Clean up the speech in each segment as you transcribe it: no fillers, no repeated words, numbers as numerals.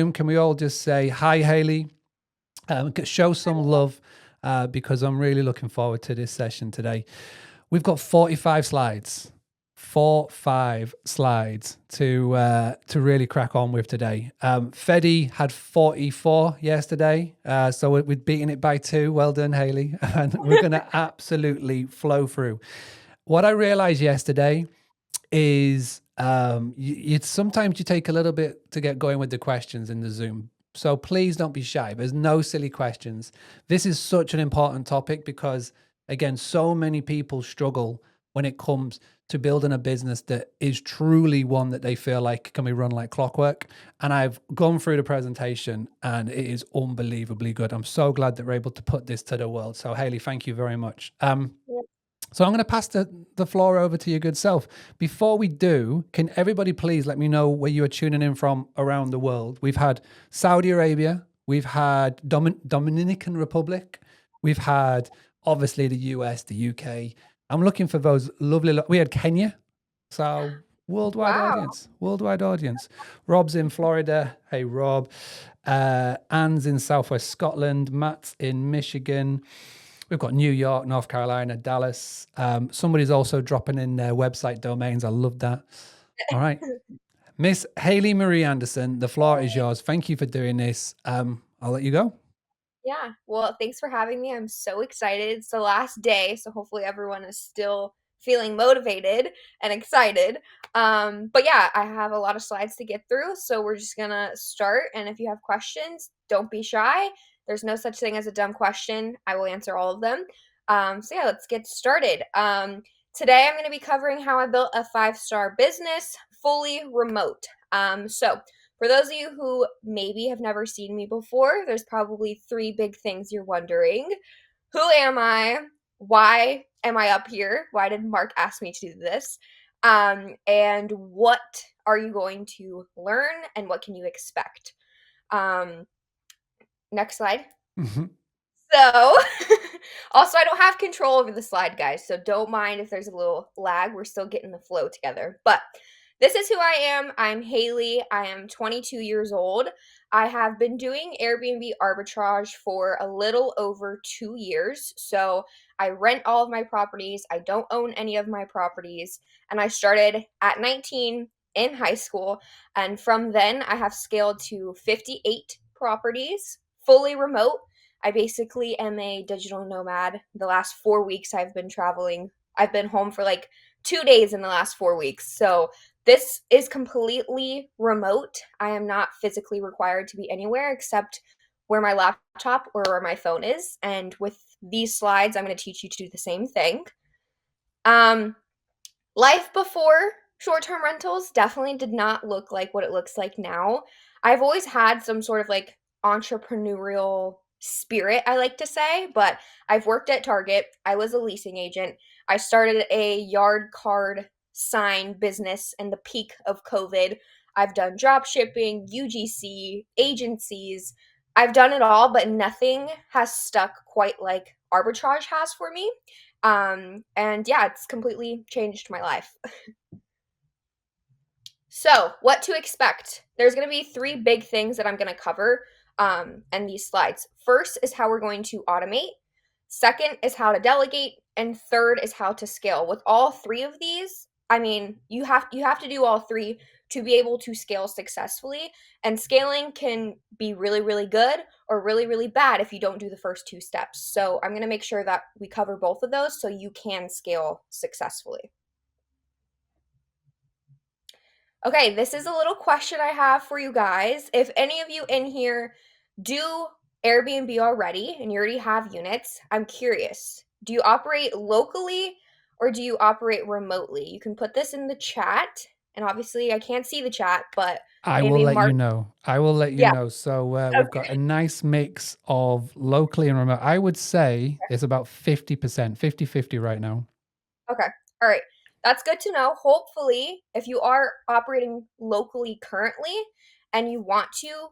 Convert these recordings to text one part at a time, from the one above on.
Zoom, can we all just say hi, Hailey? Show some love because I'm really looking forward to this session today. We've got 45 slides. 45 slides to really crack on with today. Fedi had 44 yesterday, so we're beating it by 2. Well done, Hailey. And we're going to absolutely flow through. What I realized yesterday is sometimes you take a little bit to get going with the questions in the Zoom. So please don't be shy. There's no silly questions. This is such an important topic because, again, so many people struggle when it comes to building a business that is truly one that they feel like can be run like clockwork. And I've gone through the presentation and it is unbelievably good. I'm so glad that we're able to put this to the world. So Hailey, thank you very much. So I'm going to pass the floor over to your good self. Before we do, can everybody please let me know where you are tuning in from around the world? We've had Saudi Arabia, we've had Dominican Republic, we've had obviously the US, the UK. I'm looking for those lovely, we had Kenya. So worldwide audience. Rob's in Florida. Hey, Rob. Anne's in Southwest Scotland. Matt's in Michigan. We've got New York, North Carolina, Dallas. Somebody's also dropping in their website domains. I love that. All right. Miss Hailey Marie Anderson, the floor is yours. Thank you for doing this. I'll let you go. Yeah, well, thanks for having me. I'm so excited. It's the last day, so hopefully everyone is still feeling motivated and excited. But yeah, I have a lot of slides to get through, so we're just gonna start. And if you have questions, don't be shy. There's no such thing as a dumb question. I will answer all of them. So yeah, let's get started. Today I'm gonna be covering how I built a 5-star business fully remote. So for those of you who maybe have never seen me before, there's probably 3 big things you're wondering. Who am I? Why am I up here? Why did Mark ask me to do this? And what are you going to learn and what can you expect? Next slide. So, also, I don't have control over the slide, guys, so don't mind if there's a little lag. We're still getting the flow together. But this is who I am. I'm Hailey. I am 22 years old. I have been doing Airbnb arbitrage for a little over 2 years. So, I rent all of my properties. I don't own any of my properties. And I started at 19 in high school. And from then, I have scaled to 58 properties, fully remote. I basically am a digital nomad. The last 4 weeks I've been traveling. I've been home for like 2 days in the last 4 weeks. So this is completely remote. I am not physically required to be anywhere except where my laptop or where my phone is. And with these slides, I'm going to teach you to do the same thing. Life before short-term rentals definitely did not look like what it looks like now. I've always had some sort of like entrepreneurial spirit, I like to say, but I've worked at Target. I was a leasing agent. I started a yard card sign business in the peak of COVID. I've done drop shipping, UGC, agencies. I've done it all, but nothing has stuck quite like arbitrage has for me. And yeah, it's completely changed my life. So, what to expect? There's going to be 3 big things that I'm going to cover in these slides. First is how we're going to automate. Second is how to delegate, and third is how to scale. With all 3 of these, I mean, you have to do all 3 to be able to scale successfully. And scaling can be really, really good or really, really bad if you don't do the first 2 steps. So, I'm going to make sure that we cover both of those so you can scale successfully. Okay, this is a little question I have for you guys. If any of you in here do Airbnb already and you already have units, I'm curious. Do you operate locally or do you operate remotely? You can put this in the chat. And obviously, I can't see the chat, but I will maybe let you Mark. know. I will let you Yeah. know. So we've got Okay. a nice mix of locally and remote. I would say it's about 50%, 50-50 right now. Okay. All right. That's good to know. Hopefully, if you are operating locally currently and you want to,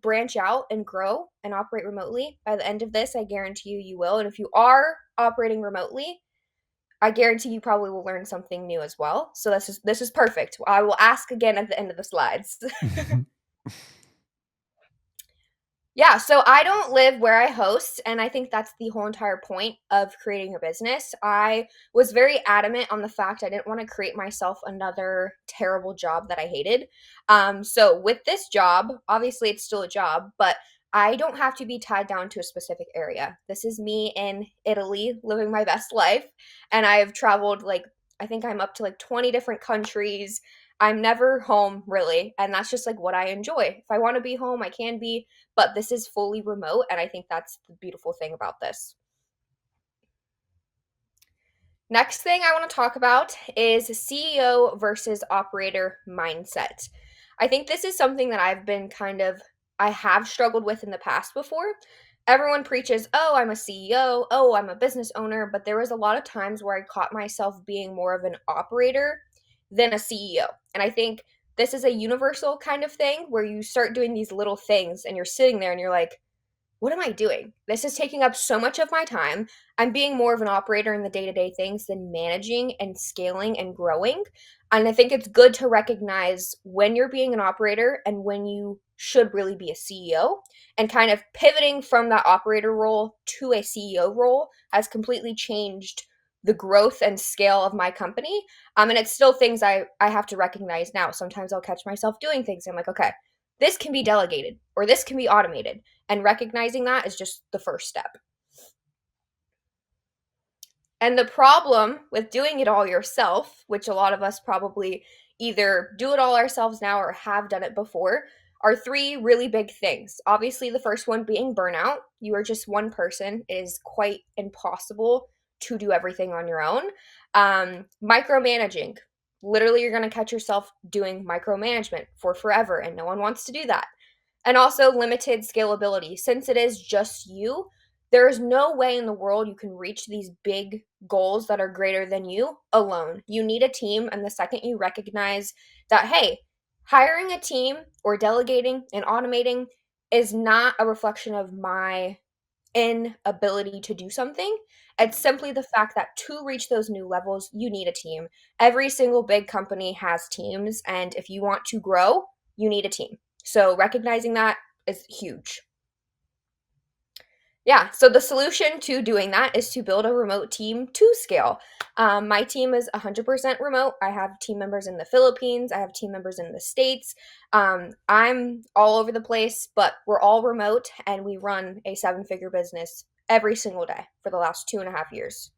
branch out and grow and operate remotely, by the end of this, I guarantee you will. And if you are operating remotely, I guarantee you probably will learn something new as well. So this is perfect. I will ask again at the end of the slides. Yeah, so I don't live where I host, and I think that's the whole entire point of creating a business. I was very adamant on the fact I didn't want to create myself another terrible job that I hated. So with this job, obviously it's still a job, but I don't have to be tied down to a specific area. This is me in Italy living my best life, and I've traveled like I think I'm up to like 20 different countries. I'm never home really, and that's just like what I enjoy. If I want to be home, I can be, but this is fully remote, and I think that's the beautiful thing about this. Next thing I want to talk about is CEO versus operator mindset. I think this is something that I have struggled with in the past before. Everyone preaches, oh, I'm a CEO, oh, I'm a business owner, but there was a lot of times where I caught myself being more of an operator than a CEO. And I think this is a universal kind of thing where you start doing these little things and you're sitting there and you're like, what am I doing? This is taking up so much of my time. I'm being more of an operator in the day to day things than managing and scaling and growing. And I think it's good to recognize when you're being an operator and when you should really be a CEO. And kind of pivoting from that operator role to a CEO role has completely changed the growth and scale of my company. And it's still things I have to recognize now. Sometimes I'll catch myself doing things. And I'm like, okay, this can be delegated or this can be automated, and recognizing that is just the first step. And the problem with doing it all yourself, which a lot of us probably either do it all ourselves now or have done it before, are three really big things. Obviously, the first one being burnout. You are just one person. It is quite impossible to do everything on your own. Micromanaging. Literally, you're going to catch yourself doing micromanagement for forever, and no one wants to do that. And also limited scalability. Since it is just you, there is no way in the world you can reach these big goals that are greater than you alone. You need a team. And the second you recognize that, hey, hiring a team or delegating and automating is not a reflection of my inability to do something. It's simply the fact that to reach those new levels, you need a team. Every single big company has teams. And if you want to grow, you need a team. So recognizing that is huge. Yeah, so the solution to doing that is to build a remote team to scale. My team is 100% remote. I have team members in the Philippines, I have team members in the States. I'm all over the place, but we're all remote and we run a 7-figure business every single day for the last 2.5 years.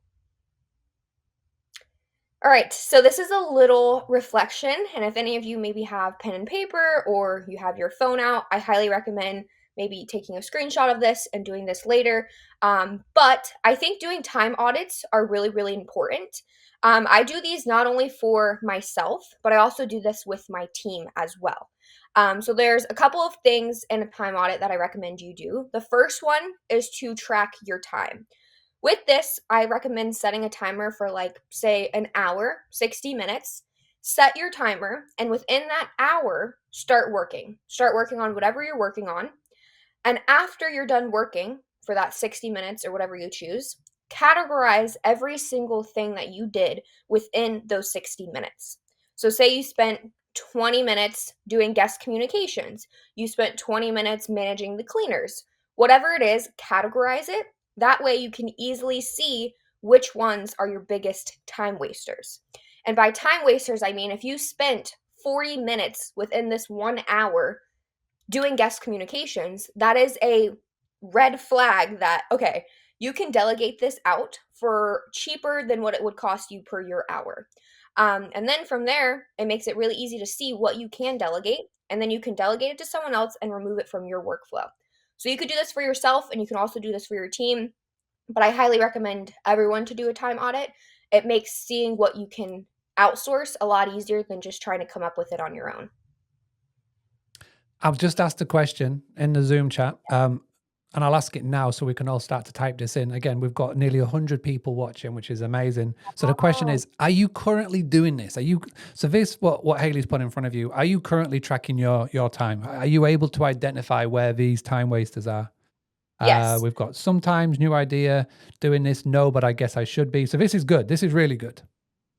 All right, so this is a little reflection, and if any of you maybe have pen and paper or you have your phone out, I highly recommend maybe taking a screenshot of this and doing this later. But I think doing time audits are really, really important. I do these not only for myself, but I also do this with my team as well. So there's a couple of things in a time audit that I recommend you do. The first one is to track your time. With this, I recommend setting a timer for like, say, an hour, 60 minutes. Set your timer, and within that hour, start working. Start working on whatever you're working on. And after you're done working for that 60 minutes or whatever you choose, categorize every single thing that you did within those 60 minutes. So, say you spent 20 minutes doing guest communications, you spent 20 minutes managing the cleaners. Whatever it is, categorize it. That way you can easily see which ones are your biggest time wasters. And by time wasters, I mean if you spent 40 minutes within this 1 hour doing guest communications, that is a red flag that, okay, you can delegate this out for cheaper than what it would cost you per your hour. And then from there, it makes it really easy to see what you can delegate. And then you can delegate it to someone else and remove it from your workflow. So you could do this for yourself and you can also do this for your team. But I highly recommend everyone to do a time audit. It makes seeing what you can outsource a lot easier than just trying to come up with it on your own. I've just asked a question in the Zoom chat, and I'll ask it now so we can all start to type this in. Again, we've got nearly 100 people watching, which is amazing. So the question is, are you currently doing this? So this, what Hailey's put in front of you, are you currently tracking your time? Are you able to identify where these time wasters are? Yes. We've got sometimes new idea doing this. No, but I guess I should be. So this is good. This is really good.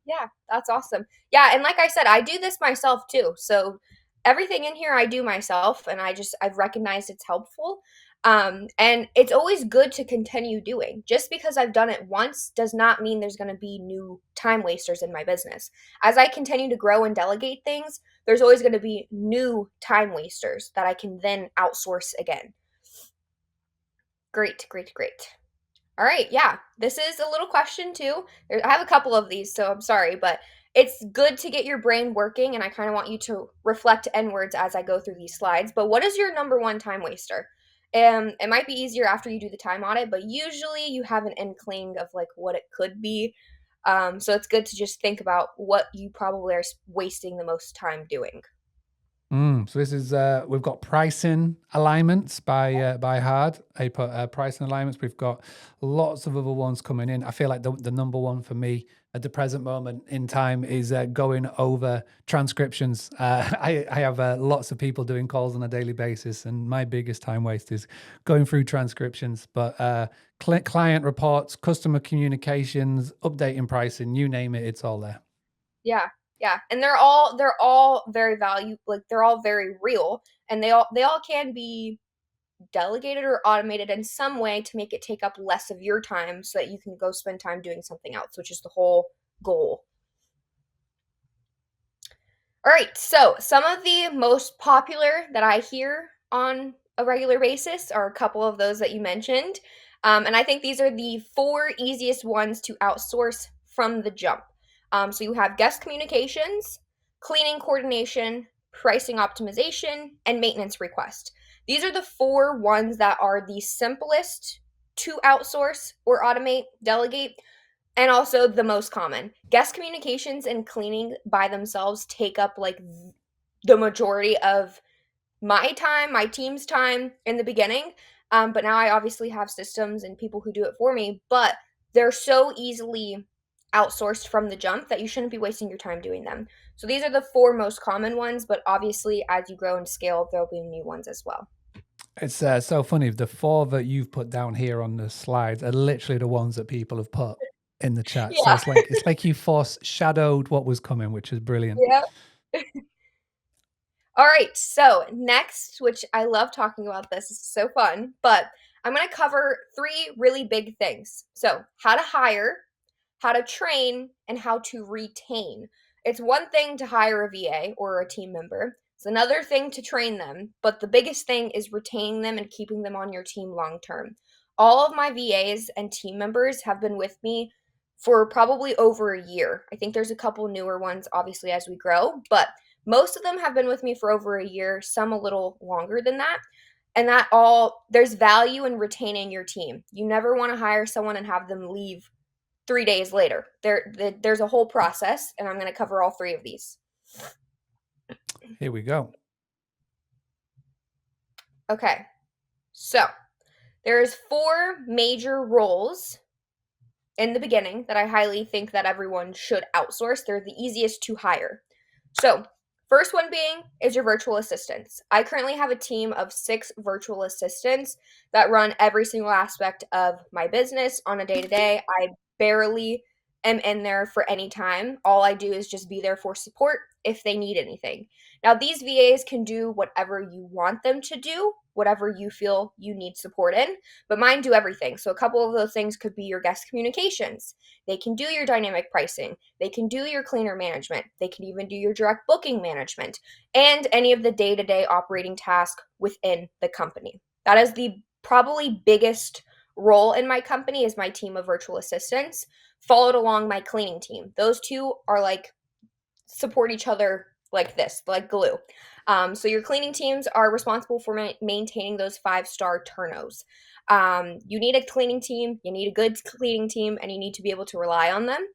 Yeah, that's awesome. Yeah, and like I said, I do this myself too. So everything in here I do myself, and I've recognized it's helpful. And it's always good to continue doing. Just because I've done it once does not mean there's going to be new time wasters in my business. As I continue to grow and delegate things, there's always going to be new time wasters that I can then outsource again. Great, great, great. All right, yeah. This is a little question too. I have a couple of these, so I'm sorry, but it's good to get your brain working, and I kind of want you to reflect inwards as I go through these slides. But what is your number one time waster? It might be easier after you do the time audit, but usually you have an inkling of like what it could be. So it's good to just think about what you probably are wasting the most time doing. So this is we've got pricing alignments by Hard. I put pricing alignments. We've got lots of other ones coming in. I feel like the number one for me at the present moment in time is going over transcriptions. I have lots of people doing calls on a daily basis, and my biggest time waste is going through transcriptions. But client reports, customer communications, updating pricing, you name it, it's all there. Yeah. Yeah. And they're all very they're all very real, and they all can be delegated or automated in some way to make it take up less of your time so that you can go spend time doing something else, which is the whole goal. All right, so some of the most popular that I hear on a regular basis are a couple of those that you mentioned. And I think these are the four easiest ones to outsource from the jump. So you have guest communications, cleaning coordination, pricing optimization, and maintenance request. These are the four ones that are the simplest to outsource or automate, delegate, and also the most common. Guest communications and cleaning by themselves take up like the majority of my time, my team's time in the beginning. But now I obviously have systems and people who do it for me, but they're so easily outsourced from the jump that you shouldn't be wasting your time doing them. So these are the four most common ones, but obviously as you grow and scale, there'll be new ones as well. It's so funny. The four that you've put down here on the slides are literally the ones that people have put in the chat. So Yeah. it's like you foreshadowed what was coming, which is brilliant. Yeah. All right, so next, which I love talking about this is so fun, but I'm going to cover three really big things. So, how to hire, how to train, and how to retain. It's one thing to hire a VA or a team member. It's another thing to train them, but the biggest thing is retaining them and keeping them on your team long term. All of my VAs and team members have been with me for probably over a year. I think there's a couple newer ones, obviously, as we grow, but most of them have been with me for over a year, some a little longer than that. And there's value in retaining your team. You never want to hire someone and have them leave 3 days later. There's a whole process, and I'm going to cover all three of these. Here we go. Okay, so there's four major roles in the beginning that I highly think that everyone should outsource. They're the easiest to hire. So first one being is your virtual assistants. I currently have a team of 6 virtual assistants that run every single aspect of my business on a day-to-day. I barely am in there for any time. All I do is just be there for support if they need anything. Now, these VAs can do whatever you want them to do, whatever you feel you need support in, but mine do everything. So a couple of those things could be your guest communications. They can do your dynamic pricing. They can do your cleaner management. They can even do your direct booking management and any of the day-to-day operating tasks within the company. That is the probably biggest role in my company is my team of virtual assistants, followed along my cleaning team. Those two are like support each other like this, like glue. So your cleaning teams are responsible for maintaining those 5-star turnos. You need a cleaning team, you need a good cleaning team, and you need to be able to rely on them.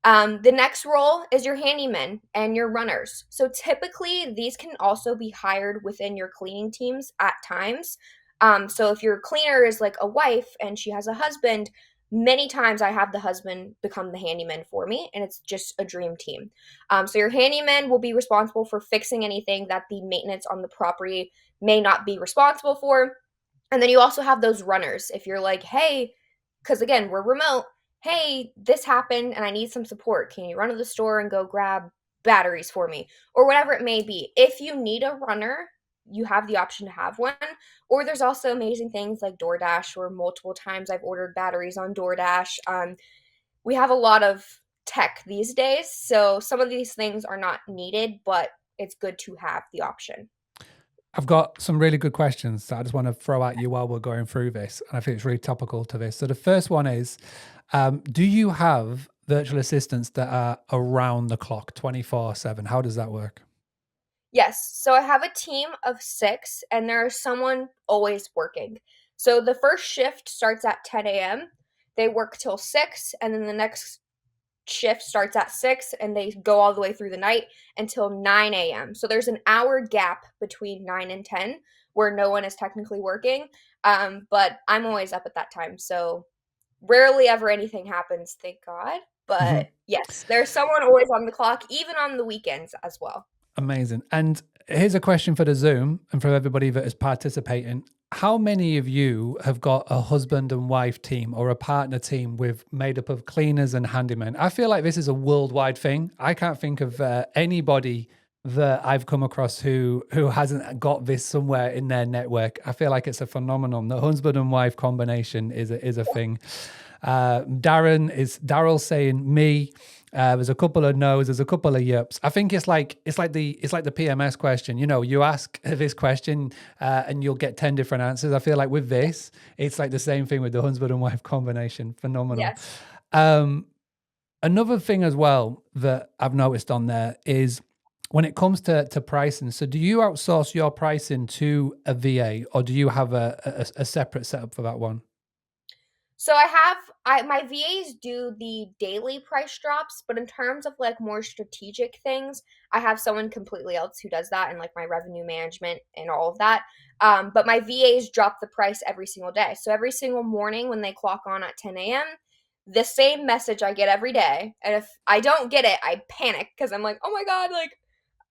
The next role is your handymen and your runners. So typically, these can also be hired within your cleaning teams at times. So if your cleaner is like a wife and she has a husband, many times I have the husband become the handyman for me, and it's just a dream team. So your handyman will be responsible for fixing anything that the maintenance on the property may not be responsible for. And then you also have those runners. If you're like, hey, because again, we're remote, hey, this happened and I need some support. Can you run to the store and go grab batteries for me, or whatever it may be. If you need a runner, you have the option to have one. Or there's also amazing things like DoorDash, where multiple times I've ordered batteries on DoorDash. We have a lot of tech these days, so some of these things are not needed, but it's good to have the option. I've got some really good questions that I just want to throw at you while we're going through this. And I think it's really topical to this. So the first one is, do you have virtual assistants that are around the clock 24/7? How does that work? Yes. So I have a team of 6, and there's someone always working. So the first shift starts at 10 a.m. They work till 6, and then the next shift starts at 6, and they go all the way through the night until 9 a.m. So there's an hour gap between 9 and 10 where no one is technically working. But I'm always up at that time. So rarely ever anything happens, thank God. Mhm. But yes, there's someone always on the clock, even on the weekends as well. Amazing. And here's a question for the Zoom and for everybody that is participating. How many of you have got a husband and wife team or a partner team with made up of cleaners and handymen? I feel like this is a worldwide thing. I can't think of anybody that I've come across who hasn't got this somewhere in their network. I feel like it's a phenomenon. The husband and wife combination is a thing. Daryl saying me. There's a couple of no's, there's a couple of yips. I think it's like the PMS question. You know, you ask this question and you'll get 10 different answers. I feel like with this, it's like the same thing with the husband and wife combination. Phenomenal. Yes. Another thing as well that I've noticed on there is when it comes to pricing. So do you outsource your pricing to a VA, or do you have a separate setup for that one? So my VAs do the daily price drops, but in terms of like more strategic things, I have someone completely else who does that and like my revenue management and all of that. But my VAs drop the price every single day. So every single morning when they clock on at 10 a.m., the same message I get every day. And if I don't get it, I panic because I'm like, oh my God, like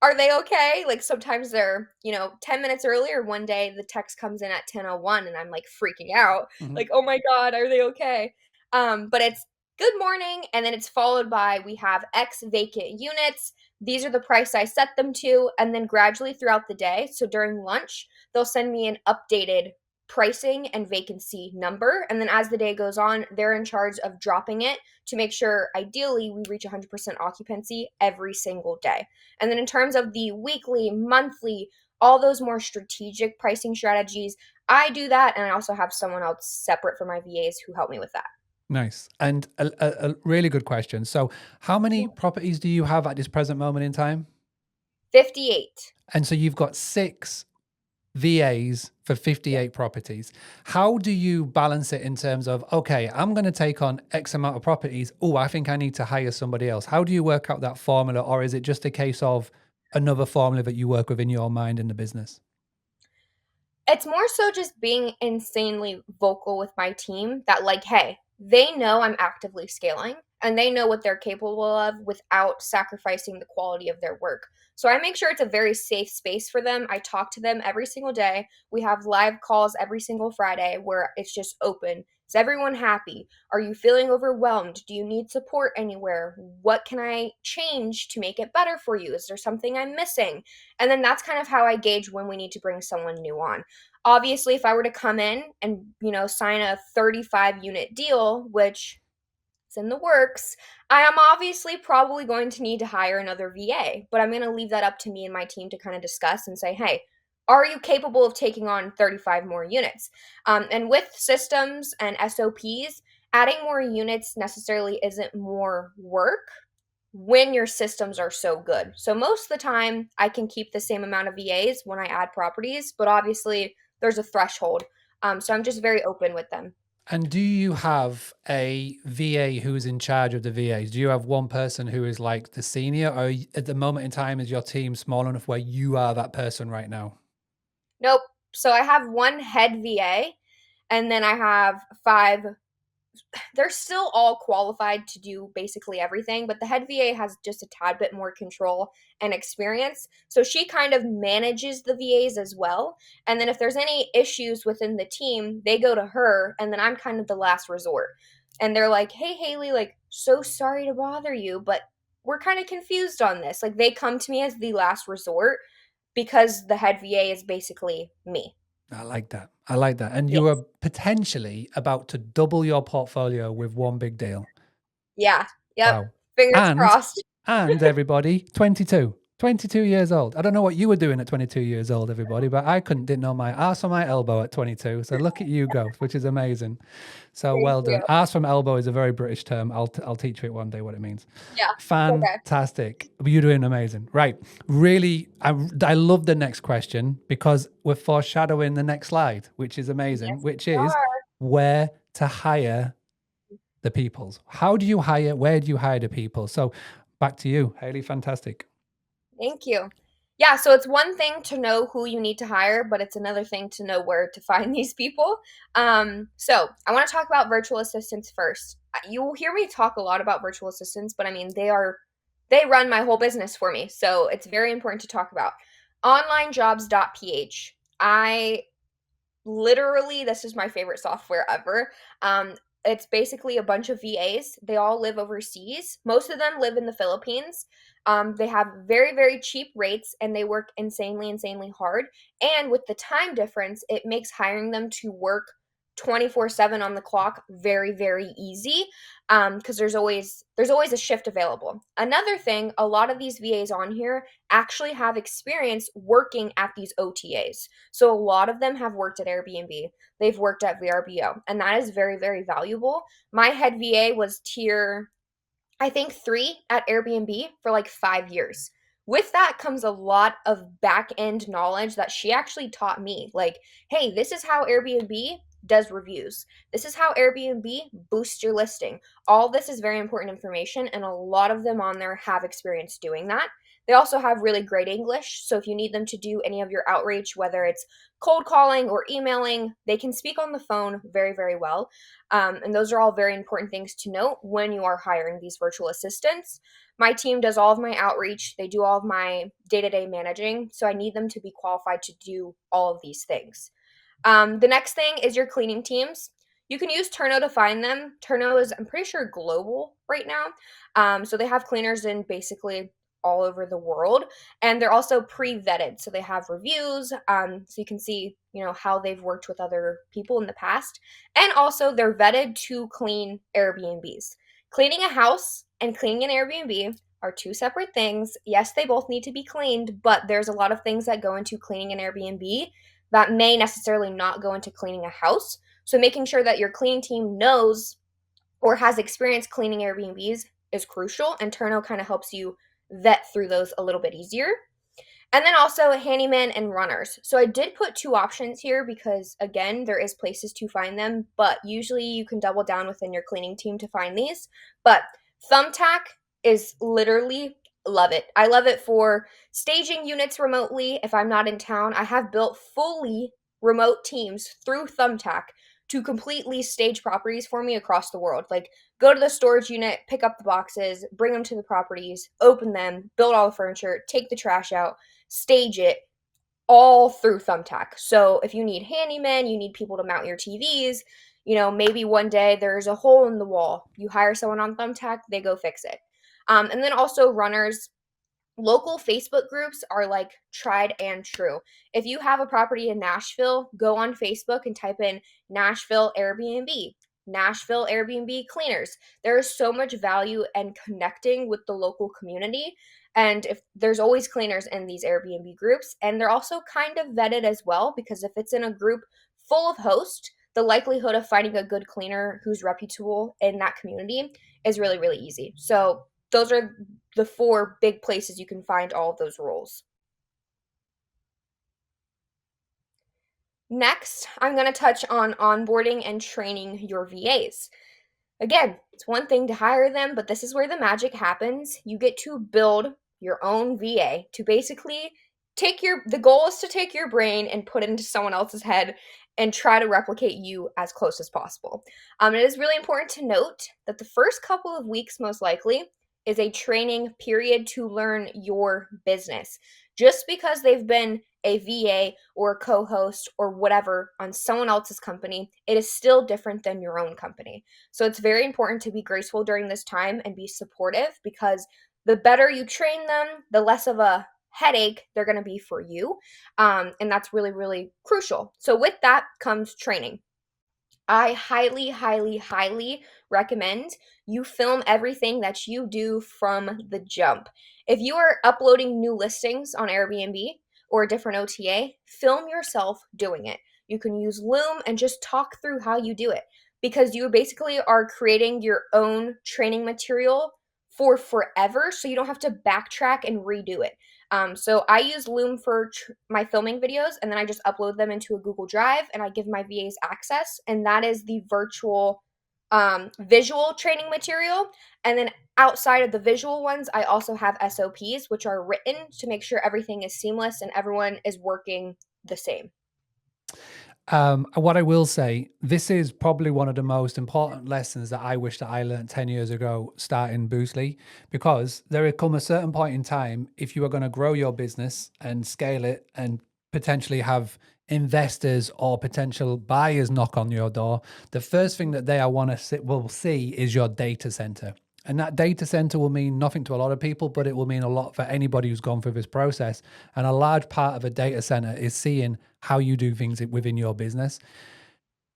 are they okay? Like sometimes they're, 10 minutes earlier. One day the text comes in at 10:01 and I'm like freaking out. Mhm. Like, "Oh my god, are they okay?" But it's good morning, and then it's followed by we have X vacant units. These are the price I set them to, and then gradually throughout the day, so during lunch, they'll send me an updated pricing and vacancy number, and then as the day goes on, they're in charge of dropping it to make sure ideally we reach 100% occupancy every single day. And then in terms of the weekly, monthly, all those more strategic pricing strategies, I do that. And I also have someone else separate for my VAs who help me with that. Nice. And a really good question. So, how many properties do you have at this present moment in time? 58. And so you've got 6 VAs for 58 properties. How do you balance it in terms of, okay, I'm going to take on X amount of properties. Oh, I think I need to hire somebody else. How do you work out that formula? Or is it just a case of another formula that you work with in your mind in the business? It's more so just being insanely vocal with my team that, like, hey, they know I'm actively scaling and they know what they're capable of without sacrificing the quality of their work. So I make sure it's a very safe space for them. I talk to them every single day. We have live calls every single Friday where it's just open. Is everyone happy? Are you feeling overwhelmed? Do you need support anywhere? What can I change to make it better for you? Is there something I'm missing? And then that's kind of how I gauge when we need to bring someone new on. Obviously, if I were to come in and, sign a 35 unit deal, which is in the works, I am obviously probably going to need to hire another VA, but I'm going to leave that up to me and my team to kind of discuss and say, hey, are you capable of taking on 35 more units? And with systems and SOPs, adding more units necessarily isn't more work when your systems are so good. So most of the time, I can keep the same amount of VAs when I add properties, but obviously there's a threshold. So I'm just very open with them. And do you have a VA who is in charge of the VAs? Do you have one person who is like the senior, or at the moment in time, is your team small enough where you are that person right now? Nope. So I have one head VA, and then I have 5. They're still all qualified to do basically everything, but the head VA has just a tad bit more control and experience. So she kind of manages the VAs as well. And then if there's any issues within the team, they go to her, and then I'm kind of the last resort. And they're like, hey, Hailie, like, so sorry to bother you, but we're kind of confused on this. Like, they come to me as the last resort because the head VA is basically me. I like that. I like that. And you Yes. are potentially about to double your portfolio with one big deal. Yeah. Yep. Wow. Fingers And crossed. everybody, 22 years old. I don't know what you were doing at 22 years old, everybody, but I didn't know my arse from my elbow at 22. So look at you go, which is amazing. So Thank well you. done. Arse from elbow is a very British term. I'll teach you it one day what it means. Yeah. Okay. Fantastic. You're doing amazing. Right. Really, I love the next question because we're foreshadowing the next slide, which is amazing, Yes, which we is are. where to hire the peoples. How do you hire? Where do you hire the people? So back to you, Hailey. Fantastic. Thank you. Yeah, so it's one thing to know who you need to hire, but it's another thing to know where to find these people. So I want to talk about virtual assistants first. You will hear me talk a lot about virtual assistants, but I mean, they run my whole business for me. So it's very important to talk about. Onlinejobs.ph. I literally, this is my favorite software ever. It's basically a bunch of VAs. They all live overseas. Most of them live in the Philippines. They have very, very cheap rates and they work insanely, insanely hard. And with the time difference, it makes hiring them to work 24/7 on the clock very, very easy, because there's always a shift available. Another thing, a lot of these VAs on here actually have experience working at these OTAs. So a lot of them have worked at Airbnb, they've worked at VRBO, and that is very, very valuable. My head VA was tier, I think, 3 at Airbnb for like 5 years. With that comes a lot of back end knowledge that she actually taught me. Like, hey, this is how Airbnb does reviews. This is how Airbnb boosts your listing. All this is very important information, and a lot of them on there have experience doing that. They also have really great English. So if you need them to do any of your outreach, whether it's cold calling or emailing, they can speak on the phone very, very well. And those are all very important things to note when you are hiring these virtual assistants. My team does all of my outreach, they do all of my day to day managing. So I need them to be qualified to do all of these things. The next thing is your cleaning teams. You can use Turno to find them. Turno is, I'm pretty sure, global right now. So they have cleaners in basically all over the world, and they're also pre-vetted. So they have reviews, so you can see, how they've worked with other people in the past, and also they're vetted to clean Airbnbs. Cleaning a house and cleaning an Airbnb are two separate things. Yes, they both need to be cleaned, but there's a lot of things that go into cleaning an Airbnb that may necessarily not go into cleaning a house. So making sure that your cleaning team knows or has experience cleaning Airbnbs is crucial, and Turno kind of helps you vet through those a little bit easier. And then also handymen and runners. So I did put 2 options here because, again, there is places to find them, but usually you can double down within your cleaning team to find these. But Thumbtack is literally, love it. I love it for staging units remotely. If I'm not in town, I have built fully remote teams through Thumbtack to completely stage properties for me across the world. Like, go to the storage unit, pick up the boxes, bring them to the properties, open them, build all the furniture, take the trash out, stage it, all through Thumbtack. So if you need handymen, you need people to mount your TVs, maybe one day there's a hole in the wall. You hire someone on Thumbtack, they go fix it. And then also runners. Local Facebook groups are like tried and true. If you have a property in Nashville, go on Facebook and type in Nashville Airbnb, Nashville Airbnb cleaners. There is so much value in connecting with the local community. And if there's always cleaners in these Airbnb groups, and they're also kind of vetted as well, because if it's in a group full of hosts, the likelihood of finding a good cleaner who's reputable in that community is really, really easy. So those are the 4 big places you can find all of those roles. Next, I'm going to touch on onboarding and training your VAs. Again, it's one thing to hire them, but this is where the magic happens. You get to build your own VA to basically the goal is to take your brain and put it into someone else's head and try to replicate you as close as possible. It is really important to note that the first couple of weeks, most likely, is a training period to learn your business. Just because they've been a VA or a co-host or whatever on someone else's company, it is still different than your own company. So it's very important to be graceful during this time and be supportive, because The better you train them, the less of a headache they're going to be for you. And that's really, really crucial. So with that comes training. I highly, highly, highly recommend you film everything that you do from the jump. If you are uploading new listings on Airbnb or a different OTA, film yourself doing it. You can use Loom and just talk through how you do it because you basically are creating your own training material for forever, so you don't have to backtrack and redo it. So I use Loom for my filming videos, and then I just upload them into a Google Drive, and I give my VAs access, and that is the virtual visual training material. And then outside of the visual ones, I also have SOPs, which are written to make sure everything is seamless and everyone is working the same. What I will say, this is probably one of the most important lessons that I wish that I learned 10 years ago starting Boostly, because there will come a certain point in time, if you are going to grow your business and scale it and potentially have investors or potential buyers knock on your door, the first thing that they will see is your data center. And that data center will mean nothing to a lot of people, but it will mean a lot for anybody who's gone through this process. And a large part of a data center is seeing how you do things within your business.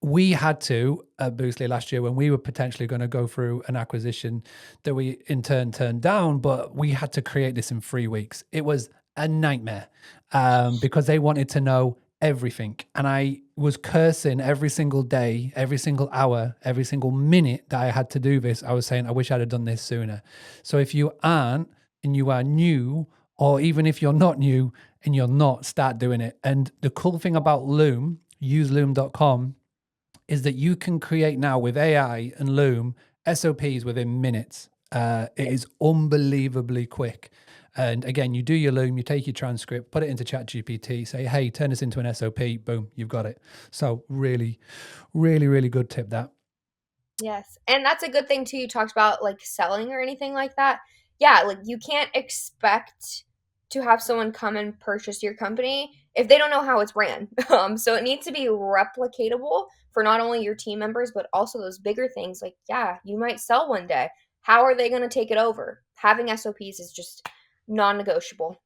We had to at Boostly last year, when we were potentially going to go through an acquisition that we in turn turned down, but we had to create this in 3 weeks. It was a nightmare because they wanted to know everything. And I was cursing every single day, every single hour, every single minute that I had to do this. I was saying, I wish I'd have done this sooner. So if you aren't and you are new, or even if you're not new and you're not, start doing it. And the cool thing about Loom, use loom.com, is that you can create now with AI and Loom SOPs within minutes. It is unbelievably quick. And again, you do your Loom, you take your transcript, put it into ChatGPT, say, hey, turn this into an SOP, boom, you've got it. So really, really, really good tip that. Yes. And that's a good thing too. You talked about like selling or anything like that. Yeah, like you can't expect to have someone come and purchase your company if they don't know how it's ran. So it needs to be replicatable for not only your team members, but also those bigger things like, yeah, you might sell one day. How are they going to take it over? Having SOPs is just non negotiable.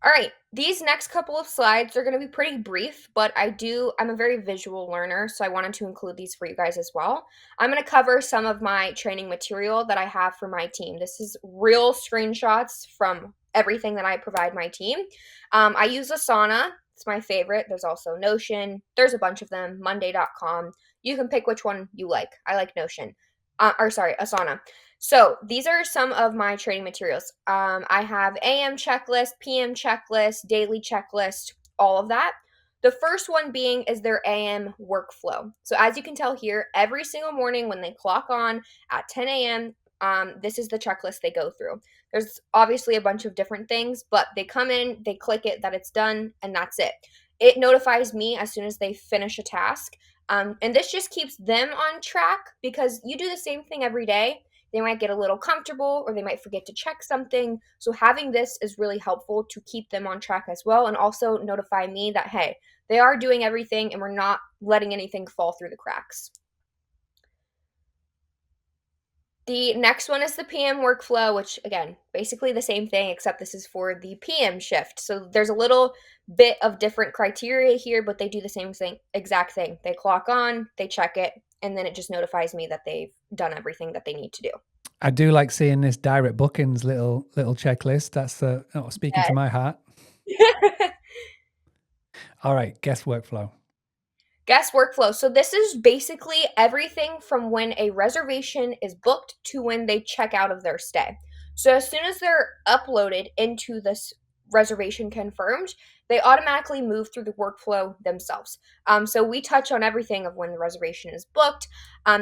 All right, these next couple of slides are going to be pretty brief, but I'm a very visual learner, so I wanted to include these for you guys as well. I'm going to cover some of my training material that I have for my team. This is real screenshots from everything that I provide my team. I use Asana. It's my favorite. There's also Notion. There's a bunch of them, monday.com. You can pick which one you like. I like Notion. Asana. So these are some of my training materials. I have AM checklist, PM checklist, daily checklist, all of that. The first one being is their AM workflow. So as you can tell here, every single morning when they clock on at 10 a.m., this is the checklist they go through. There's obviously a bunch of different things, but they come in, they click it, that it's done, and that's it. It notifies me as soon as they finish a task. And this just keeps them on track because you do the same thing every day. They might get a little comfortable or they might forget to check something. So having this is really helpful to keep them on track as well, and also notify me that, hey, they are doing everything and we're not letting anything fall through the cracks. The next one is the PM workflow, which again, basically the same thing, except this is for the PM shift. So there's a little bit of different criteria here, but they do the same thing, exact thing. They clock on, they check it, and then it just notifies me that they've done everything that they need to do. I do like seeing this direct bookings little checklist. That's speaking to my heart. All right, guest workflow. Guest workflow. So this is basically everything from when a reservation is booked to when they check out of their stay. So as soon as they're uploaded into this reservation confirmed, they automatically move through the workflow themselves. So we touch on everything of when the reservation is booked,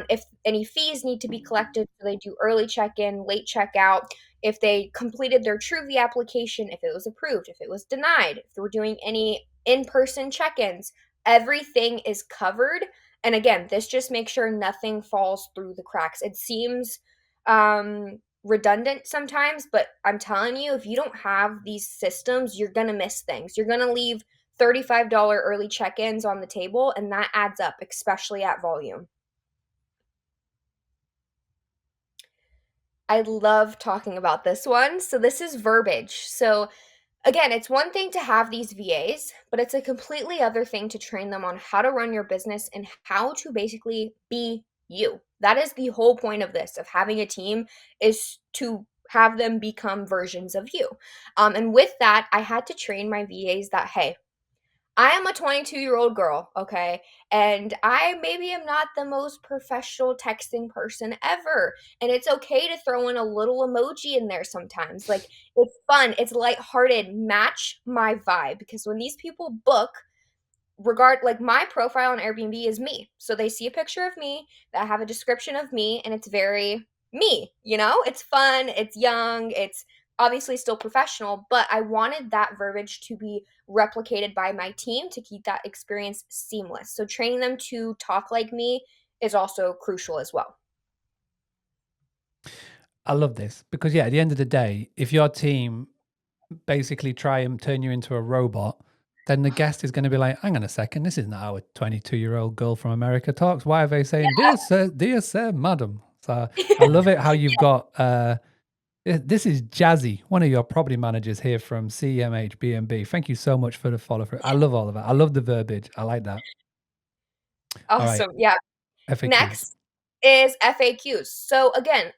if any fees need to be collected, so they do early check-in, late checkout, if they completed their Truvy application, if it was approved, if it was denied, if we're doing any in-person check-ins. Everything is covered. And again, this just makes sure nothing falls through the cracks. It seems redundant sometimes, but I'm telling you, if you don't have these systems, you're going to miss things. You're going to leave $35 early check-ins on the table, and that adds up, especially at volume. I love talking about this one. So this is verbiage. So again, it's one thing to have these VAs, but it's a completely other thing to train them on how to run your business and how to basically be you. That is the whole point of this, of having a team, is to have them become versions of you. And with that, I had to train my VAs that, hey, I am a 22-year-old girl, okay? And I maybe am not the most professional texting person ever. And it's okay to throw in a little emoji in there sometimes. Like, it's fun, it's lighthearted, match my vibe. Because when these people book, like my profile on Airbnb is me. So they see a picture of me, that have a description of me, and it's very me, you know? It's fun, it's young, it's obviously still professional, but I wanted that verbiage to be replicated by my team to keep that experience seamless. So training them to talk like me is also crucial as well. I love this because, yeah, at the end of the day, if your team basically try and turn you into a robot, then the guest is going to be like, hang on a second, this isn't how a 22-year-old girl from America talks. Why are they saying, dear sir, madam? So I love it how you've got, this is Jazzy, one of your property managers here from CMHBNB. Thank you so much for the follow through. I love all of that. I love the verbiage. I like that. All right. Awesome. Yeah. FAQs. Next is FAQs. So again,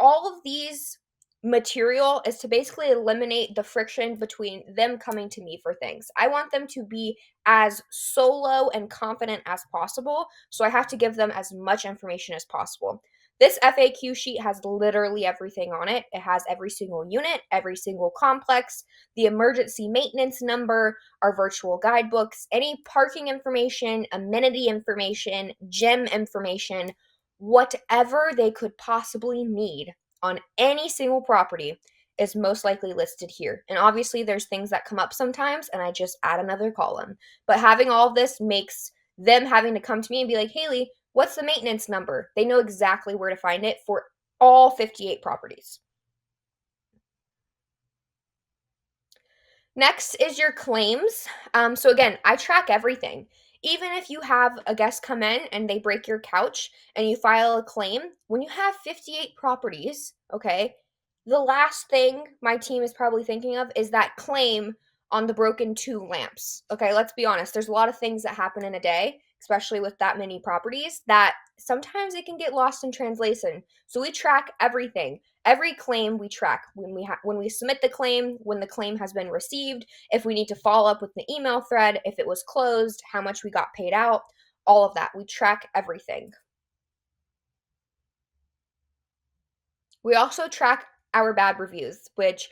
all of these material is to basically eliminate the friction between them coming to me for things. I want them to be as solo and confident as possible, so I have to give them as much information as possible. This FAQ sheet has literally everything on it. It has every single unit, every single complex, the emergency maintenance number, our virtual guidebooks, any parking information, amenity information, gym information, whatever they could possibly need on any single property is most likely listed here. And obviously, there's things that come up sometimes, and I just add another column. But having all of this makes them having to come to me and be like, Hailey, what's the maintenance number? They know exactly where to find it for all 58 properties. Next is your claims. So again, I track everything. Even if you have a guest come in and they break your couch and you file a claim, when you have 58 properties, okay, the last thing my team is probably thinking of is that claim on the broken two lamps. Okay, let's be honest. There's a lot of things that happen in a day, especially with that many properties, that sometimes it can get lost in translation. So we track everything. Every claim we track when we submit the claim, when the claim has been received, if we need to follow up with the email thread, if it was closed, how much we got paid out, all of that. We track everything. We also track our bad reviews, which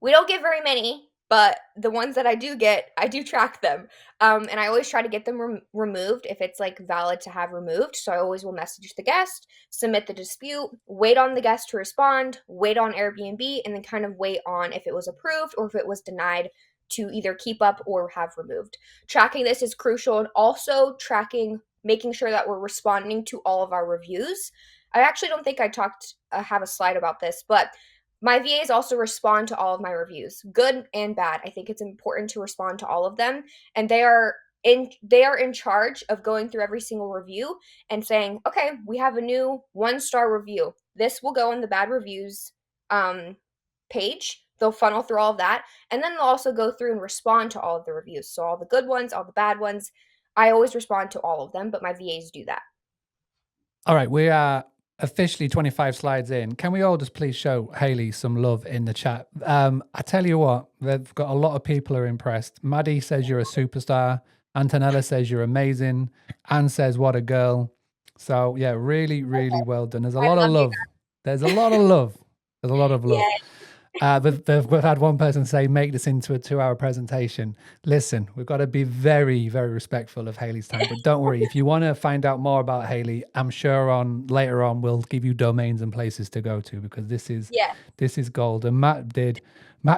we don't get very many, but the ones that I do get, I do track them. And I always try to get them removed if it's like valid to have removed. So I always will message the guest, submit the dispute, wait on the guest to respond, wait on Airbnb, and then kind of wait on if it was approved or if it was denied to either keep up or have removed. Tracking this is crucial, and also making sure that we're responding to all of our reviews. I actually don't think I have a slide about this, but my VAs also respond to all of my reviews, good and bad. I think it's important to respond to all of them, and they are in charge of going through every single review and saying, okay, we have a new 1-star review. This will go on the bad reviews page. They'll funnel through all of that, and then they'll also go through and respond to all of the reviews. So all the good ones, all the bad ones. I always respond to all of them, but my VAs do that. All right, we are officially 25 slides in. Can we all just please show Hailey some love in the chat? I tell you what, they've got a lot of people are impressed. Maddie says you're a superstar. Antonella says you're amazing. Anne says what a girl. So yeah, really, really well done. There's a lot of love. There's a lot of love. There's a lot of love. We've had one person say, make this into a 2-hour presentation. Listen, we've got to be very, very respectful of Hailey's time. But don't worry, if you want to find out more about Hailey, I'm sure later on we'll give you domains and places to go to, because this is gold. And Matt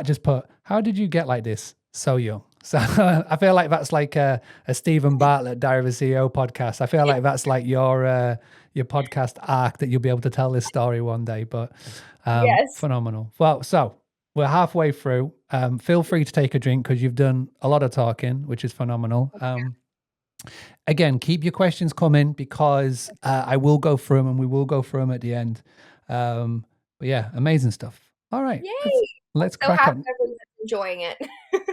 just put, how did you get like this so young? So I feel like that's like a Stephen Bartlett Diary of a CEO podcast. I feel like that's like your podcast arc that you'll be able to tell this story one day. But Yes. phenomenal. Well, so we're halfway through. Feel free to take a drink because you've done a lot of talking, which is phenomenal. Again, keep your questions coming because I will go through them and we will go through them at the end. But But yeah, amazing stuff. All right, Yay! let's So crack happy on. everyone's enjoying it.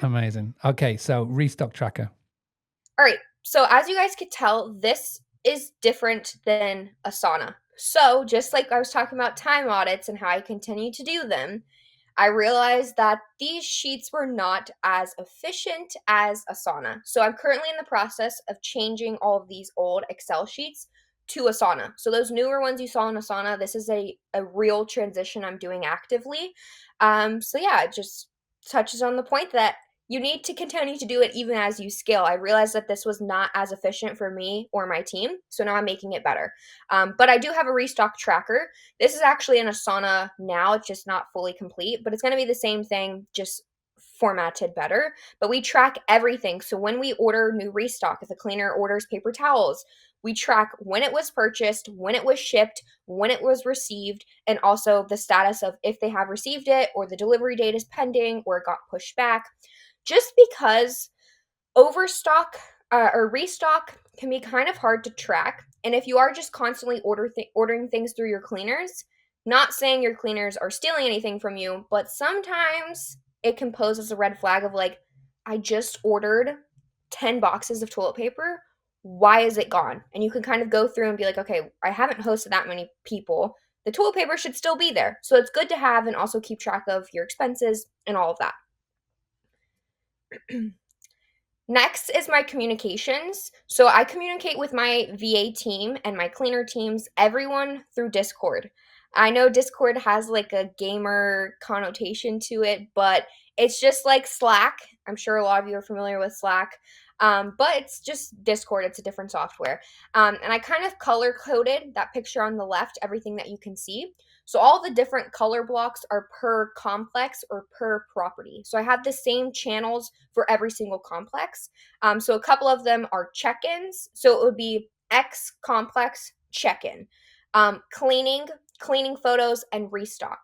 Amazing. Okay, so restock tracker. All right. So as you guys could tell, this is different than Asana. So just like I was talking about time audits and how I continue to do them, I realized that these sheets were not as efficient as Asana. So I'm currently in the process of changing all of these old Excel sheets to Asana. So those newer ones you saw in Asana, this is a real transition I'm doing actively. So yeah, it just touches on the point that you need to continue to do it even as you scale. I realized that this was not as efficient for me or my team, so now I'm making it better. But I do have a restock tracker. This is actually in Asana now. It's just not fully complete, but it's going to be the same thing, just formatted better. But we track everything. So when we order new restock, if a cleaner orders paper towels, we track when it was purchased, when it was shipped, when it was received, and also the status of if they have received it or the delivery date is pending or it got pushed back. Just because overstock or restock can be kind of hard to track. And if you are just constantly ordering things through your cleaners, not saying your cleaners are stealing anything from you, but sometimes it can pose as a red flag of like, I just ordered 10 boxes of toilet paper. Why is it gone? And you can kind of go through and be like, okay, I haven't hosted that many people. The toilet paper should still be there. So it's good to have and also keep track of your expenses and all of that. Next is my communications. So I communicate with my VA team and my cleaner teams, everyone through Discord. I know Discord has like a gamer connotation to it, but it's just like Slack. I'm sure a lot of you are familiar with Slack. But it's just Discord. It's a different software. And I kind of color coded that picture on the left, everything that you can see. So all the different color blocks are per complex or per property. So I have the same channels for every single complex. So a couple of them are check-ins. So it would be X complex check-in, cleaning photos, and restock.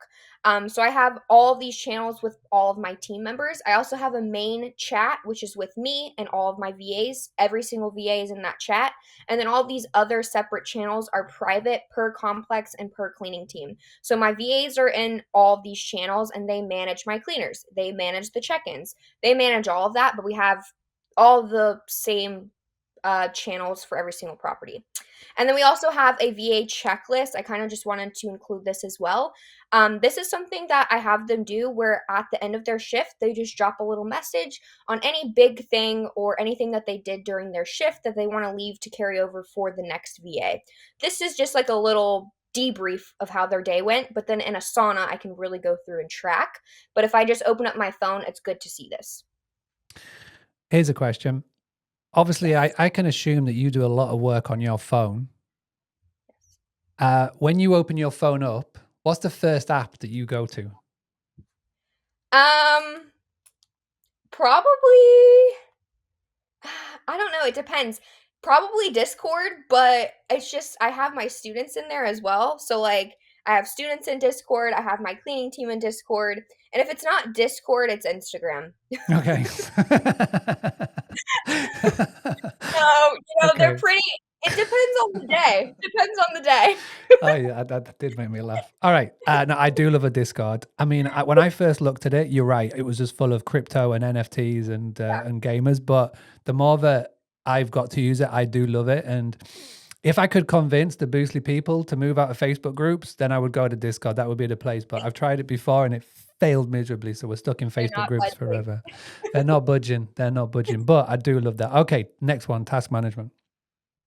So I have all of these channels with all of my team members. I also have a main chat, which is with me and all of my VAs. Every single VA is in that chat. And then all of these other separate channels are private per complex and per cleaning team. So my VAs are in all of these channels and they manage my cleaners. They manage the check-ins. They manage all of that, but we have all the same channels for every single property. And then we also have a VA checklist. I kind of just wanted to include this as well. This is something that I have them do where at the end of their shift, they just drop a little message on any big thing or anything that they did during their shift that they want to leave to carry over for the next VA. This is just like a little debrief of how their day went, but then in Asana, I can really go through and track. But if I just open up my phone, it's good to see this. Here's a question. Obviously, I can assume that you do a lot of work on your phone. When you open your phone up, what's the first app that you go to? Probably, I don't know, it depends. Probably Discord, but it's just I have my students in there as well. So like I have students in Discord, I have my cleaning team in Discord, and if it's not Discord, it's Instagram. Okay. They're Okay. pretty it depends on the day. Depends on the day. Oh yeah, that did make me laugh. All right, no, I do love a Discord. I mean, when I first looked at it, you're right. It was just full of crypto and NFTs and gamers. But the more that I've got to use it, I do love it. And if I could convince the Boostly people to move out of Facebook groups, then I would go to Discord. That would be the place. But I've tried it before and it failed miserably. So we're stuck in They're Facebook not groups budging. forever. They're not budging. They're not budging. But I do love that. Okay, next one, task management.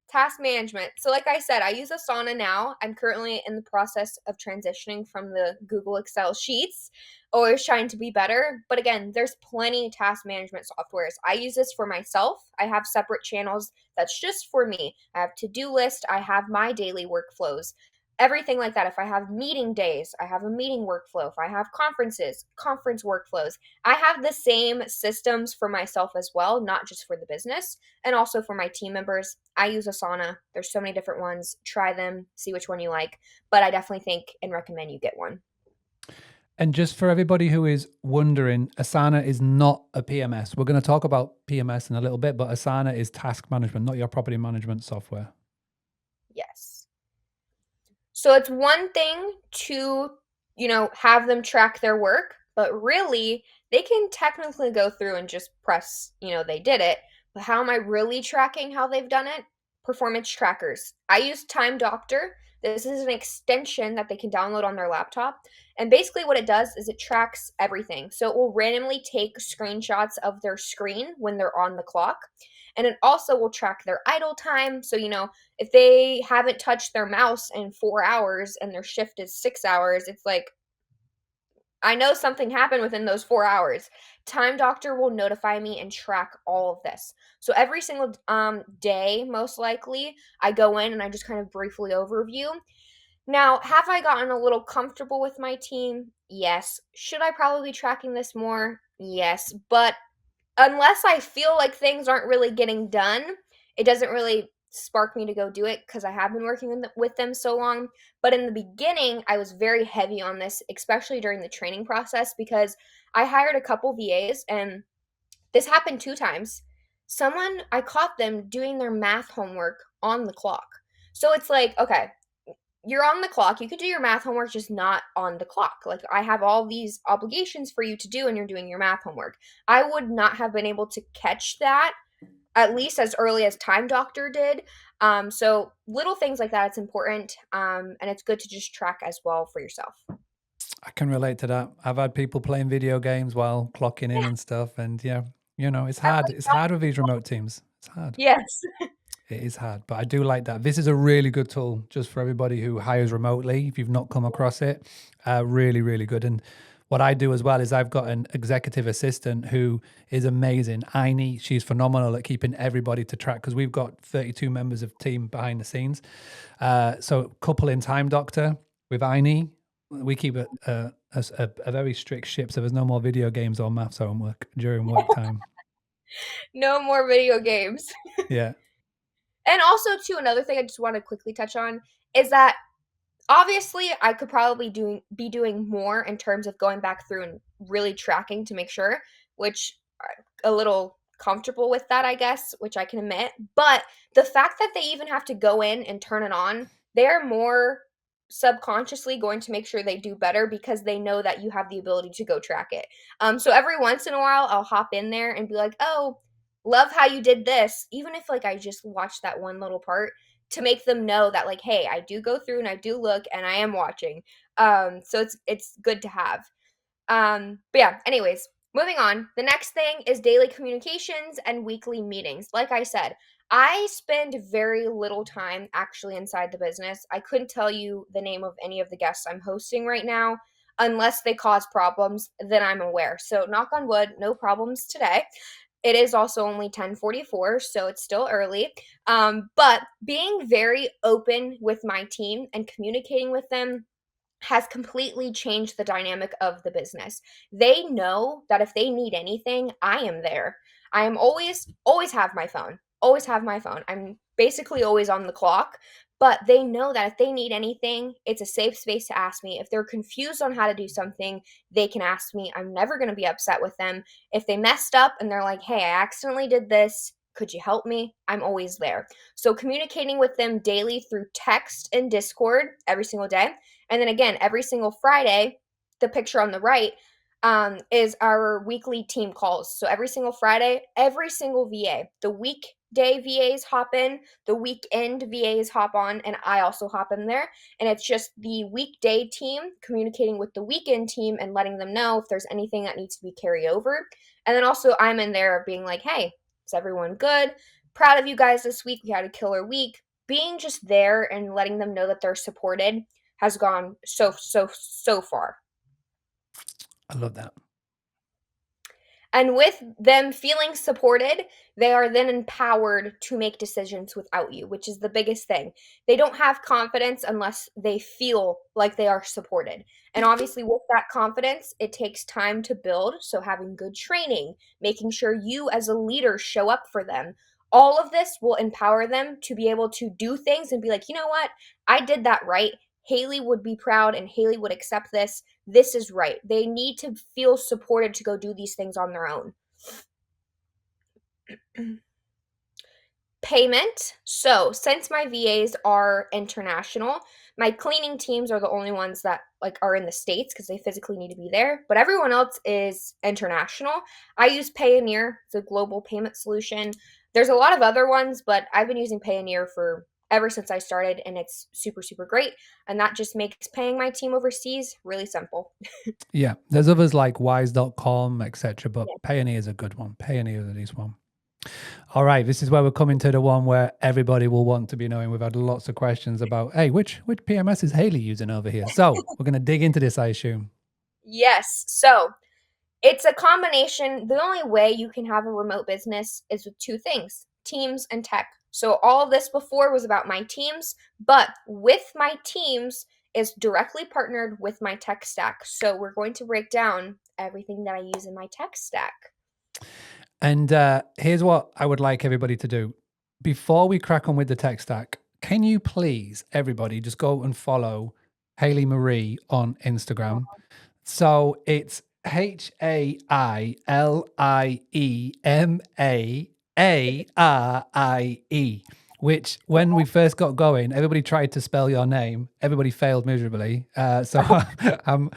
Task management. So like I said, I use Asana now. I'm currently in the process of transitioning from the Google Excel sheets, always trying to be better. But again, there's plenty of task management softwares. I use this for myself. I have separate channels that's just for me. I have to-do list. I have my daily workflows. Everything like that. If I have meeting days, I have a meeting workflow. If I have conferences, conference workflows. I have the same systems for myself as well, not just for the business, and also for my team members. I use Asana. There's so many different ones. Try them, see which one you like. But I definitely think and recommend you get one. And just for everybody who is wondering, Asana is not a PMS. We're going to talk about PMS in a little bit, but Asana is task management, not your property management software. Yes. So it's one thing to have them track their work, but really they can technically go through and just press, they did it. But how am I really tracking how they've done it? Performance trackers. I use Time Doctor. This is an extension that they can download on their laptop. And basically, what it does is it tracks everything. So it will randomly take screenshots of their screen when they're on the clock. And it also will track their idle time. So, if they haven't touched their mouse in 4 hours and their shift is 6 hours, it's like, I know something happened within those 4 hours. Time Doctor will notify me and track all of this. So every single day, most likely, I go in and I just kind of briefly overview. Now, have I gotten a little comfortable with my team? Yes. Should I probably be tracking this more? Yes. But unless I feel like things aren't really getting done, it doesn't really spark me to go do it because I have been working with them so long. But in the beginning, I was very heavy on this, especially during the training process, because I hired a couple VAs and this happened 2 times. I caught them doing their math homework on the clock. So it's like, okay, you're on the clock. You could do your math homework, just not on the clock. Like, I have all these obligations for you to do, and you're doing your math homework. I would not have been able to catch that, at least as early as Time Doctor did. So little things like that, it's important. And it's good to just track as well for yourself. I can relate to that. I've had people playing video games while clocking in Yeah. and stuff. And yeah, it's hard. It's hard with these remote teams. It's hard. Yes. It is hard, but I do like that. This is a really good tool just for everybody who hires remotely. If you've not come across it, really, really good. And what I do as well is I've got an executive assistant who is amazing. Ainie, she's phenomenal at keeping everybody to track because we've got 32 members of team behind the scenes. So couple in Time Doctor with Ainie, we keep a very strict ship. So there's no more video games or maths homework during work time. No more video games. Yeah. And also, too, another thing I just want to quickly touch on is that obviously I could probably be doing more in terms of going back through and really tracking to make sure, which a little comfortable with that, I guess, which I can admit. But the fact that they even have to go in and turn it on, they're more subconsciously going to make sure they do better because they know that you have the ability to go track it. So every once in a while, I'll hop in there and be like, "Oh, love how you did this," even if like I just watched that one little part to make them know that like, hey, I do go through and I do look and I am watching. So it's good to have. But yeah, anyways, moving on. The next thing is daily communications and weekly meetings. Like I said, I spend very little time actually inside the business. I couldn't tell you the name of any of the guests I'm hosting right now unless they cause problems, then I'm aware. So knock on wood, no problems today. It is also only 10:44, so it's still early. But being very open with my team and communicating with them has completely changed the dynamic of the business. They know that if they need anything, I am there. I am always have my phone. Always have my phone. I'm basically always on the clock, but they know that if they need anything, it's a safe space to ask me. If they're confused on how to do something, they can ask me. I'm never going to be upset with them. If they messed up and they're like, "Hey, I accidentally did this. Could you help me?" I'm always there. So communicating with them daily through text and Discord every single day. And then again, every single Friday, the picture on the right is our weekly team calls. So every single Friday, every single VA, the weekday VAs hop in, the weekend VAs hop on, and I also hop in there. And it's just the weekday team communicating with the weekend team and letting them know if there's anything that needs to be carried over. And then also I'm in there being like, "Hey, is everyone good? Proud of you guys this week. We had a killer week." Being just there and letting them know that they're supported has gone so far. I love that. And with them feeling supported, they are then empowered to make decisions without you, which is the biggest thing. They don't have confidence unless they feel like they are supported. And obviously, with that confidence, it takes time to build. So, having good training, making sure you as a leader show up for them, all of this will empower them to be able to do things and be like, "You know what? I did that right. Hailie would be proud and Hailie would accept this. This is right." They need to feel supported to go do these things on their own. Payment. So since my VAs are international, my cleaning teams are the only ones that like are in the States because they physically need to be there. But everyone else is international. I use Payoneer. It's a global payment solution. There's a lot of other ones, but I've been using Payoneer for ever since I started, and it's super, super great. And that just makes paying my team overseas really simple. Yeah, there's others like wise.com, etc., but Yeah. Payoneer is a good one. Payoneer is one. All right, this is where we're coming to the one where everybody will want to be knowing. We've had lots of questions about, hey, which PMS is Hailey using over here? So we're going to dig into this, I assume. Yes. So it's a combination. The only way you can have a remote business is with two things, teams and tech. So all of this before was about my teams, but with my teams is directly partnered with my tech stack. So we're going to break down everything that I use in my tech stack. And here's what I would like everybody to do. Before we crack on with the tech stack, can you please, everybody, just go and follow Hailey Marie on Instagram? So it's HailieMarie, which when we first got going, everybody tried to spell your name. Everybody failed miserably. So I'm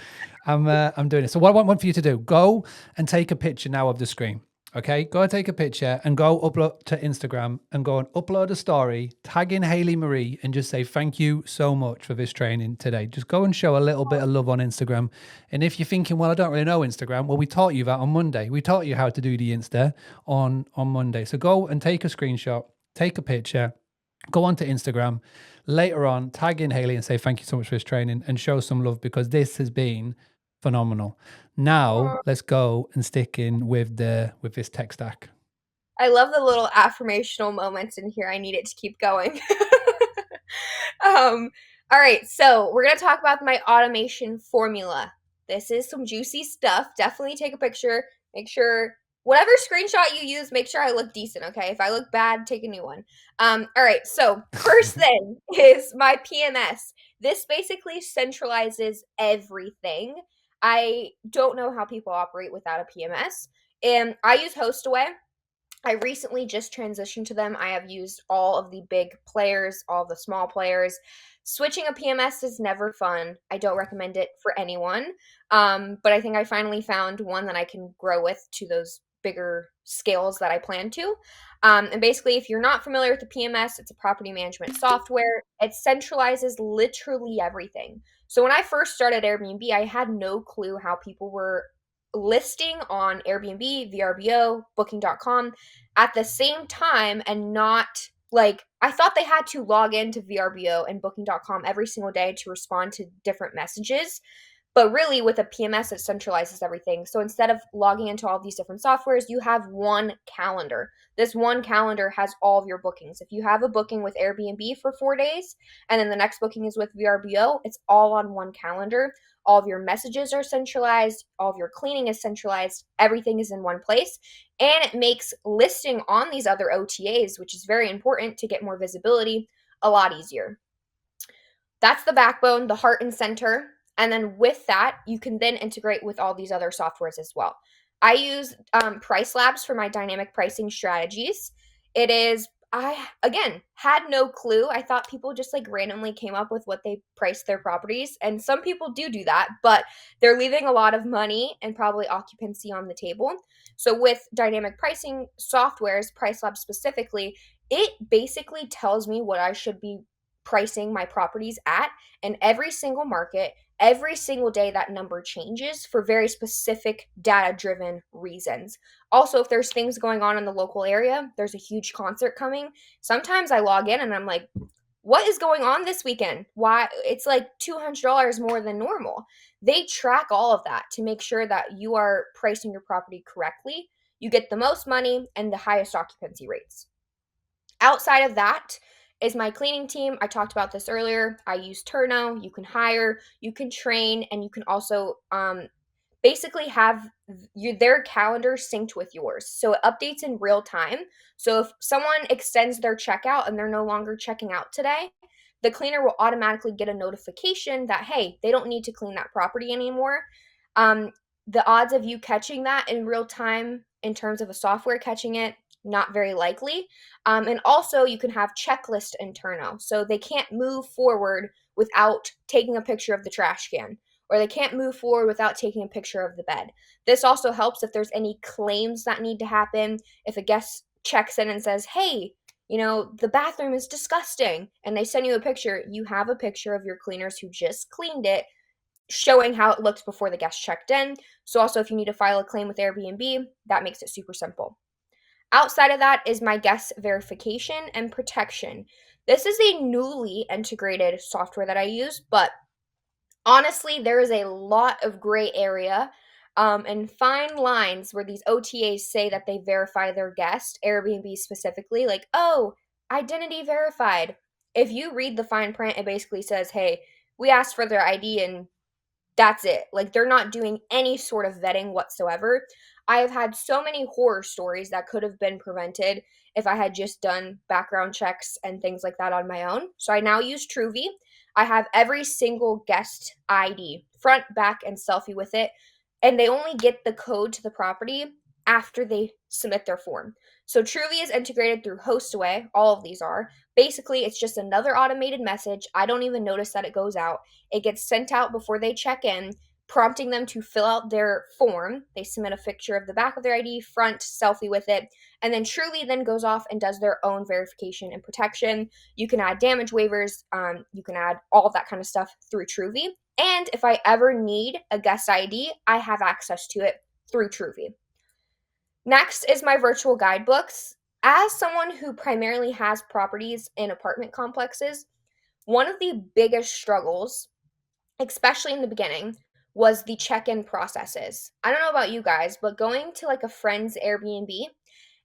doing it. So what I want for you to do, go and take a picture now of the screen. Okay, go and take a picture and go upload to Instagram and go and upload a story, tag in Hailey Marie and just say, thank you so much for this training today. Just go and show a little bit of love on Instagram. And if you're thinking, well, I don't really know Instagram, well, we taught you that on Monday. We taught you how to do the Insta on Monday. So go and take a screenshot, take a picture, go onto Instagram. Later on, tag in Hailey and say, thank you so much for this training and show some love because this has been phenomenal. Now let's go and stick in with this tech stack. I love the little affirmational moments in here. I need it to keep going. All right, so we're gonna talk about my automation formula. This is some juicy stuff. Definitely take a picture. Make sure whatever screenshot you use, make sure I look decent. Okay, if I look bad, take a new one. All right. So first thing is my PMS. This basically centralizes everything. I don't know how people operate without a PMS, and I use HostAway. I recently just transitioned to them. I have used all of the big players, all of the small players. Switching a PMS is never fun. I don't recommend it for anyone. But I think I finally found one that I can grow with to those bigger scales that I plan to. And basically, if you're not familiar with the PMS, it's a property management software. It centralizes literally everything. So when I first started Airbnb, I had no clue how people were listing on Airbnb, VRBO, booking.com at the same time and not like I thought they had to log into VRBO and booking.com every single day to respond to different messages. But really, with a PMS, it centralizes everything. So instead of logging into all these different softwares, you have one calendar. This one calendar has all of your bookings. If you have a booking with Airbnb for 4 days, and then the next booking is with VRBO, it's all on one calendar. All of your messages are centralized. All of your cleaning is centralized. Everything is in one place. And it makes listing on these other OTAs, which is very important to get more visibility, a lot easier. That's the backbone, the heart and center. And then with that, you can then integrate with all these other softwares as well. I use Price Labs for my dynamic pricing strategies. It is, I, again, had no clue. I thought people just like randomly came up with what they priced their properties. And some people do that, but they're leaving a lot of money and probably occupancy on the table. So with dynamic pricing softwares, Price Labs specifically, it basically tells me what I should be pricing my properties at. And every single market, every single day, that number changes for very specific data driven reasons. Also, if there's things going on in the local area, there's a huge concert coming. Sometimes I log in and I'm like, what is going on this weekend? Why? It's like $200 more than normal. They track all of that to make sure that you are pricing your property correctly. You get the most money and the highest occupancy rates. Outside of that is my cleaning team. I talked about this earlier. I use Turno. You can hire, you can train, and you can also basically have their calendar synced with yours. So it updates in real time. So if someone extends their checkout and they're no longer checking out today, the cleaner will automatically get a notification that, hey, they don't need to clean that property anymore. The odds of you catching that in real time in terms of a software catching it not very likely. And also, you can have checklist internal. So they can't move forward without taking a picture of the trash can, or they can't move forward without taking a picture of the bed. This also helps if there's any claims that need to happen. If a guest checks in and says, hey, the bathroom is disgusting, and they send you a picture, you have a picture of your cleaners who just cleaned it, showing how it looked before the guest checked in. So also, if you need to file a claim with Airbnb, that makes it super simple. Outside of that is my guest verification and protection. This is a newly integrated software that I use, but honestly, there is a lot of gray area and fine lines where these OTAs say that they verify their guest, Airbnb specifically, like, oh, identity verified. If you read the fine print, it basically says, hey, we asked for their ID and that's it. Like, they're not doing any sort of vetting whatsoever. I have had so many horror stories that could have been prevented if I had just done background checks and things like that on my own. So I now use Truvy. I have every single guest ID, front, back, and selfie with it. And they only get the code to the property after they submit their form. So Truvy is integrated through Hostaway. All of these are. Basically, it's just another automated message. I don't even notice that it goes out. It gets sent out before they check in, prompting them to fill out their form. They submit a picture of the back of their ID, front, selfie with it, and then Truvy then goes off and does their own verification and protection. You can add damage waivers. You can add all of that kind of stuff through Truvy. And if I ever need a guest ID, I have access to it through Truvy. Next is my virtual guidebooks. As someone who primarily has properties in apartment complexes, one of the biggest struggles, especially in the beginning, was the check-in processes. I don't know about you guys, but going to like a friend's Airbnb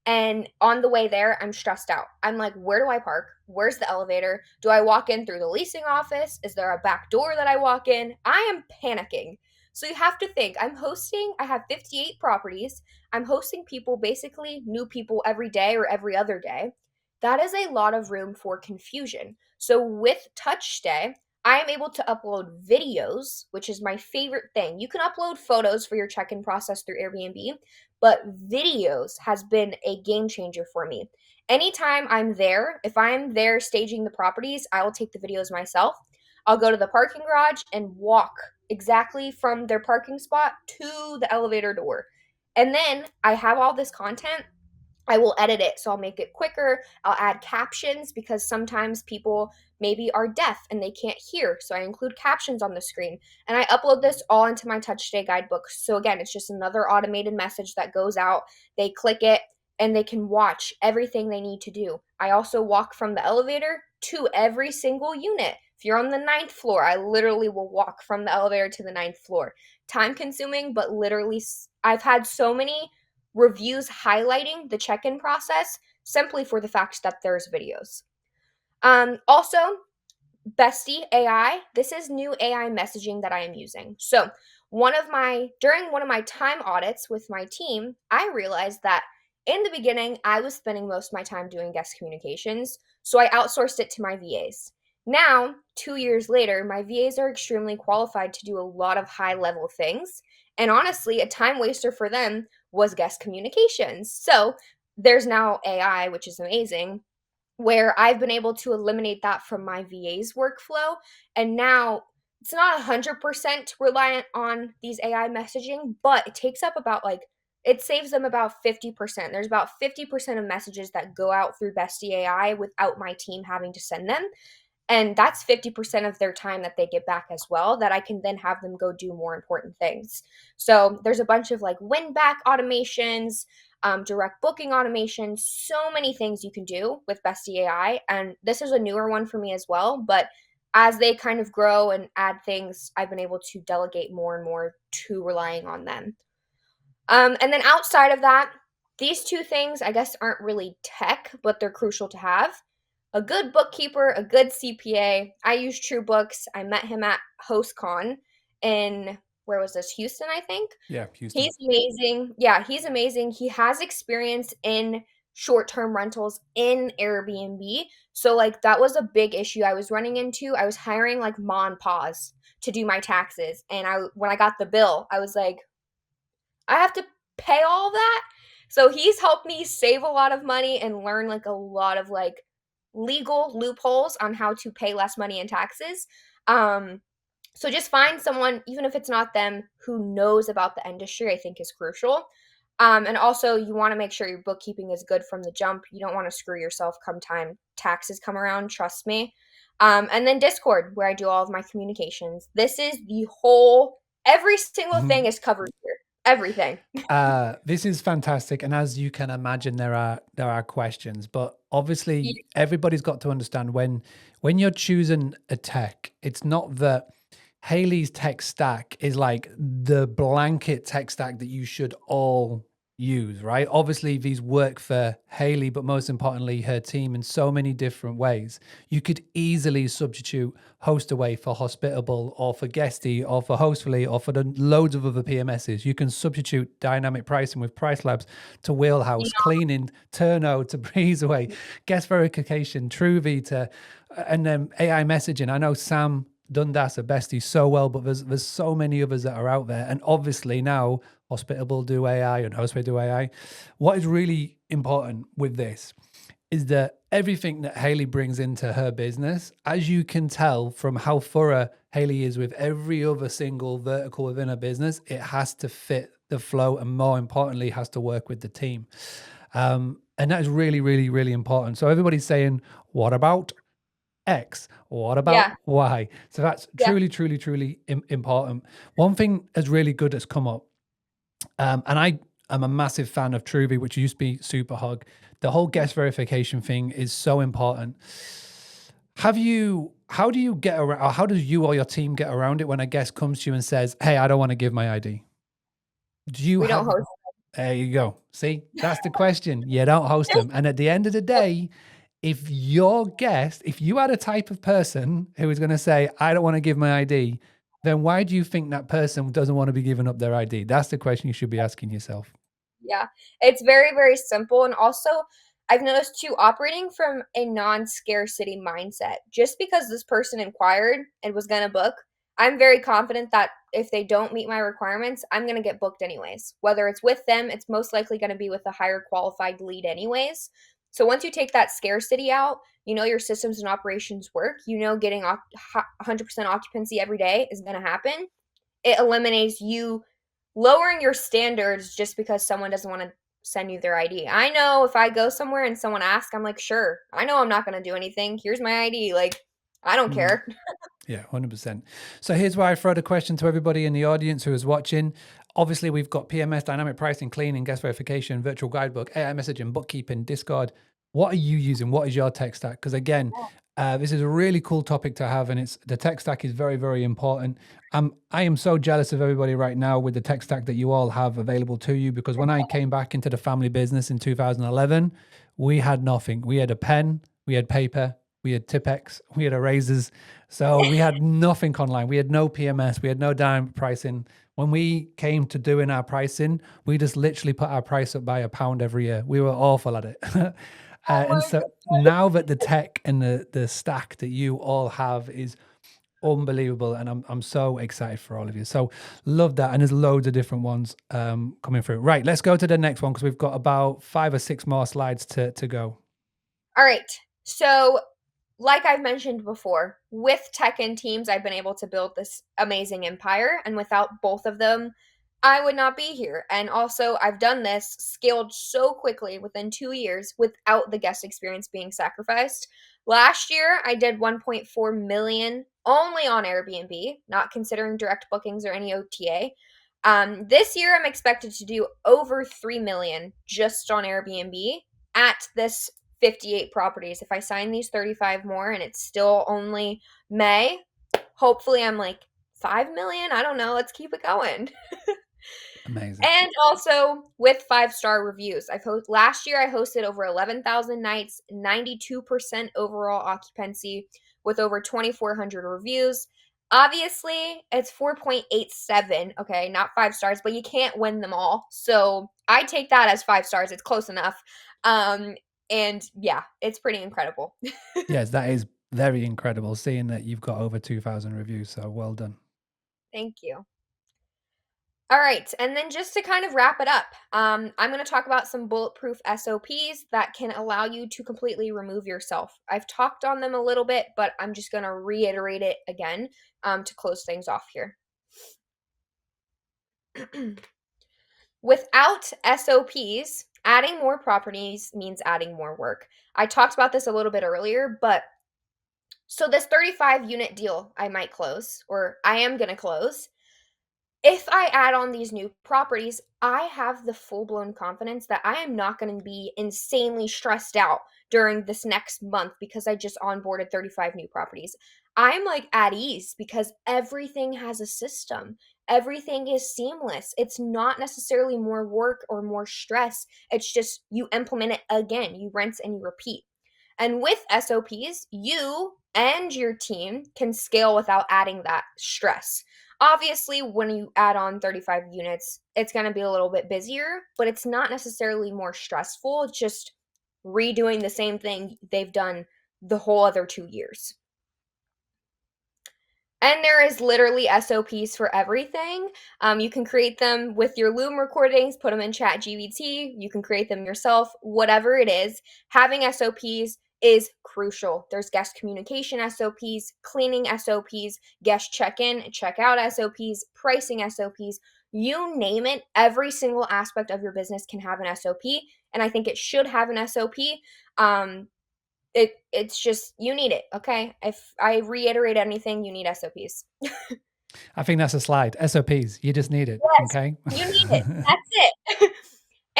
and on the way there, I'm stressed out. I'm like, where do I park? Where's the elevator? Do I walk in through the leasing office? Is there a back door that I walk in? I am panicking. So you have to think, I have 58 properties. I'm hosting people, basically new people every day or every other day. That is a lot of room for confusion. So with TouchStay, I am able to upload videos, which is my favorite thing. You can upload photos for your check-in process through Airbnb, but videos has been a game changer for me. Anytime I'm there, if I'm there staging the properties, I will take the videos myself. I'll go to the parking garage and walk exactly from their parking spot to the elevator door. And then I have all this content. I will edit it, so I'll make it quicker. I'll add captions because sometimes people maybe are deaf and they can't hear, so I include captions on the screen. And I upload this all into my TouchStay guidebook. So again, it's just another automated message that goes out. They click it and they can watch everything they need to do. I also walk from the elevator to every single unit. If you're on the 9th floor, I literally will walk from the elevator to the 9th floor. Time consuming, but literally, I've had so many reviews highlighting the check-in process simply for the fact that there's videos. Also, Bestie AI, this is new AI messaging that I am using. So during one of my time audits with my team, I realized that in the beginning, I was spending most of my time doing guest communications, so I outsourced it to my VAs. Now, 2 years later, my VAs are extremely qualified to do a lot of high-level things, and honestly, a time waster for them was guest communications. So there's now AI, which is amazing, where I've been able to eliminate that from my VA's workflow. And now it's not 100% reliant on these AI messaging, but it takes up it saves them about 50%. There's about 50% of messages that go out through Bestie AI without my team having to send them. And that's 50% of their time that they get back as well, that I can then have them go do more important things. So there's a bunch of like win back automations, direct booking automation, so many things you can do with Bestie AI. And this is a newer one for me as well. But as they kind of grow and add things, I've been able to delegate more and more to relying on them. And then outside of that, these two things, I guess, aren't really tech, but they're crucial to have. A good bookkeeper, a good CPA. I use TrueBooks. I met him at HostCon in, where was this? Houston, I think. Yeah, Houston. He's amazing. Yeah, he's amazing. He has experience in short-term rentals in Airbnb. So like that was a big issue I was running into. I was hiring like ma and pa's to do my taxes. And when I got the bill, I was like, I have to pay all that? So he's helped me save a lot of money and learn like a lot of like legal loopholes on how to pay less money in taxes. So just find someone, even if it's not them, who knows about the industry, I think is crucial. And also, you want to make sure your bookkeeping is good from the jump. You don't want to screw yourself come time taxes come around, trust me. And then Discord, where I do all of my communications. This is the whole, every single thing is covered here. Everything. This is fantastic, and as you can imagine, there are questions, but obviously everybody's got to understand when you're choosing a tech, it's not that Hailey's tech stack is like the blanket tech stack that you should all use, right? Obviously, these work for Hailey, but most importantly, her team in so many different ways. You could easily substitute Hostaway for Hospitable, or for Guesty, or for Hostfully, or for the loads of other PMSs. You can substitute dynamic pricing with Price Labs to Wheelhouse, cleaning, Turno to Breezeway, guest verification, Truvi to, and then AI messaging. I know Sam Dundas are besties so well, but there's so many others that are out there. And obviously now Hospitable do AI and Hostway do AI. What is really important with this is that everything that Hailey brings into her business, as you can tell from how thorough Hailey is with every other single vertical within her business, it has to fit the flow and more importantly, has to work with the team. And that is really, really, really important. So everybody's saying, what about X? What about Y? So that's truly, truly, truly important. One thing that's really good that's come up, and I am a massive fan of Truby, which used to be Superhog. The whole guest verification thing is so important. How do you get around, or how does you or your team get around it when a guest comes to you and says, hey, I don't want to give my ID? We don't host them. There you go. See, that's the question. You don't host them. And at the end of the day, if your guest, if you had a type of person who is going to say, I don't want to give my ID, then why do you think that person doesn't want to be giving up their ID? That's the question you should be asking yourself. Yeah, it's very, very simple. And also, I've noticed too, operating from a non-scarcity mindset, just because this person inquired and was going to book, I'm very confident that if they don't meet my requirements, I'm going to get booked anyways. Whether it's with them, it's most likely going to be with a higher qualified lead anyways. So once you take that scarcity out, you know your systems and operations work, you know getting 100% occupancy every day is going to happen. It eliminates you lowering your standards just because someone doesn't want to send you their ID. I know if I go somewhere and someone asks, I'm like, sure, I know I'm not going to do anything. Here's my ID. Like, I don't care. Yeah, 100%. So here's why I throw the question to everybody in the audience who is watching. Obviously, we've got PMS, dynamic pricing, cleaning, guest verification, virtual guidebook, AI messaging, bookkeeping, Discord. What are you using? What is your tech stack? Because again, this is a really cool topic to have, and it's the tech stack is very, very important. I am so jealous of everybody right now with the tech stack that you all have available to you, because when I came back into the family business in 2011, we had nothing. We had a pen, we had paper, we had Tipex, we had erasers. So we had nothing online. We had no PMS, we had no dynamic pricing. When we came to doing our pricing, we just literally put our price up by £1 every year. We were awful at it. And so now that the tech and the stack that you all have is unbelievable, and I'm so excited for all of you. So love that, and there's loads of different ones coming through. Right, let's go to the next one because we've got about 5 or 6 more slides to go. All right. So, like I've mentioned before, with tech and teams, I've been able to build this amazing empire. And without both of them, I would not be here. And also, I've done this, scaled so quickly within 2 years without the guest experience being sacrificed. Last year, I did 1.4 million only on Airbnb, not considering direct bookings or any OTA. This year, I'm expected to do over 3 million just on Airbnb at this 58 properties. If I sign these 35 more and it's still only May, hopefully I'm like 5 million. I don't know. Let's keep it going. Amazing. And also with 5-star reviews. Last year I hosted over 11,000 nights, 92% overall occupancy with over 2,400 reviews. Obviously, it's 4.87, okay, not 5 stars, but you can't win them all. So I take that as 5 stars. It's close enough. And yeah, it's pretty incredible. Yes, that is very incredible, seeing that you've got over 2,000 reviews. So well done. Thank you. All right, and then just to kind of wrap it up, I'm going to talk about some bulletproof SOPs that can allow you to completely remove yourself. I've talked on them a little bit, but I'm just going to reiterate it again to close things off here. Without SOPs, adding more properties means adding more work. I talked about this a little bit earlier, but so this 35 unit deal I might close, or I am going to close, if I add on these new properties, I have the full-blown confidence that I am not going to be insanely stressed out during this next month because I just onboarded 35 new properties. I'm like at ease because everything has a system. Everything is seamless. It's not necessarily more work or more stress. It's just you implement it again, you rinse and you repeat. And with SOPs, you and your team can scale without adding that stress. Obviously, when you add on 35 units, it's going to be a little bit busier, but it's not necessarily more stressful. It's just redoing the same thing they've done the whole other 2 years. And there is literally SOPs for everything. You can create them with your Loom recordings, put them in ChatGPT. You can create them yourself, whatever it is. Having SOPs is crucial. There's guest communication SOPs, cleaning SOPs, guest check-in, check-out SOPs, pricing SOPs. You name it, every single aspect of your business can have an SOP, and I think it should have an SOP. It's just you need it, okay? If I reiterate anything, you need SOPs. I think that's a slide. SOPs. You just need it. Yes, Okay. you need it. That's it.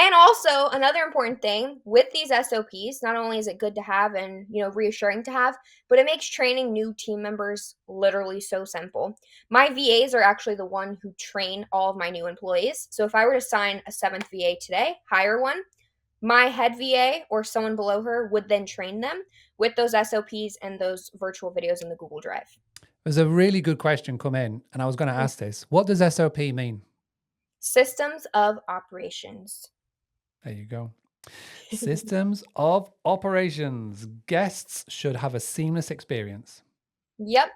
And also, another important thing with these SOPs, not only is it good to have and, reassuring to have, but it makes training new team members literally so simple. My VAs are actually the one who train all of my new employees. So if I were to sign a 7th VA today, hire one, my head VA or someone below her would then train them with those SOPs and those virtual videos in the Google Drive. There's a really good question come in, and I was going to ask this. What does SOP mean? Systems of operations. There you go. Systems of operations. Guests should have a seamless experience. Yep.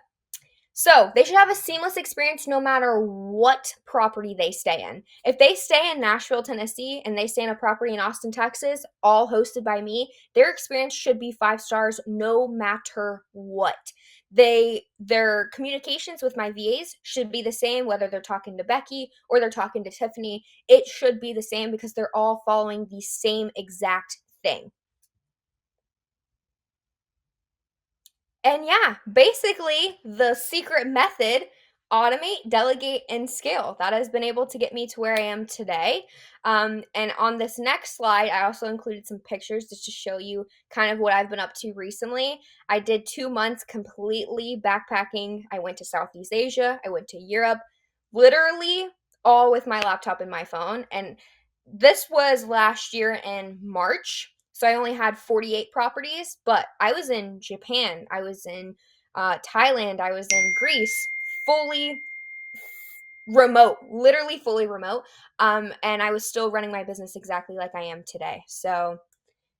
So they should have a seamless experience no matter what property they stay in. If they stay in Nashville, Tennessee, and they stay in a property in Austin, Texas, all hosted by me, their experience should be 5 stars no matter what. Their communications with my VAs should be the same, whether they're talking to Becky or they're talking to Tiffany. It should be the same because they're all following the same exact thing. And yeah, basically the secret method, automate, delegate, and scale. That has been able to get me to where I am today. And on this next slide, I also included some pictures just to show you kind of what I've been up to recently. I did 2 months completely backpacking. I went to Southeast Asia. I went to Europe, literally all with my laptop and my phone. And this was last year in March. So I only had 48 properties, but I was in Japan, I was in Thailand, I was in Greece, fully remote, literally fully remote. And I was still running my business exactly like I am today. So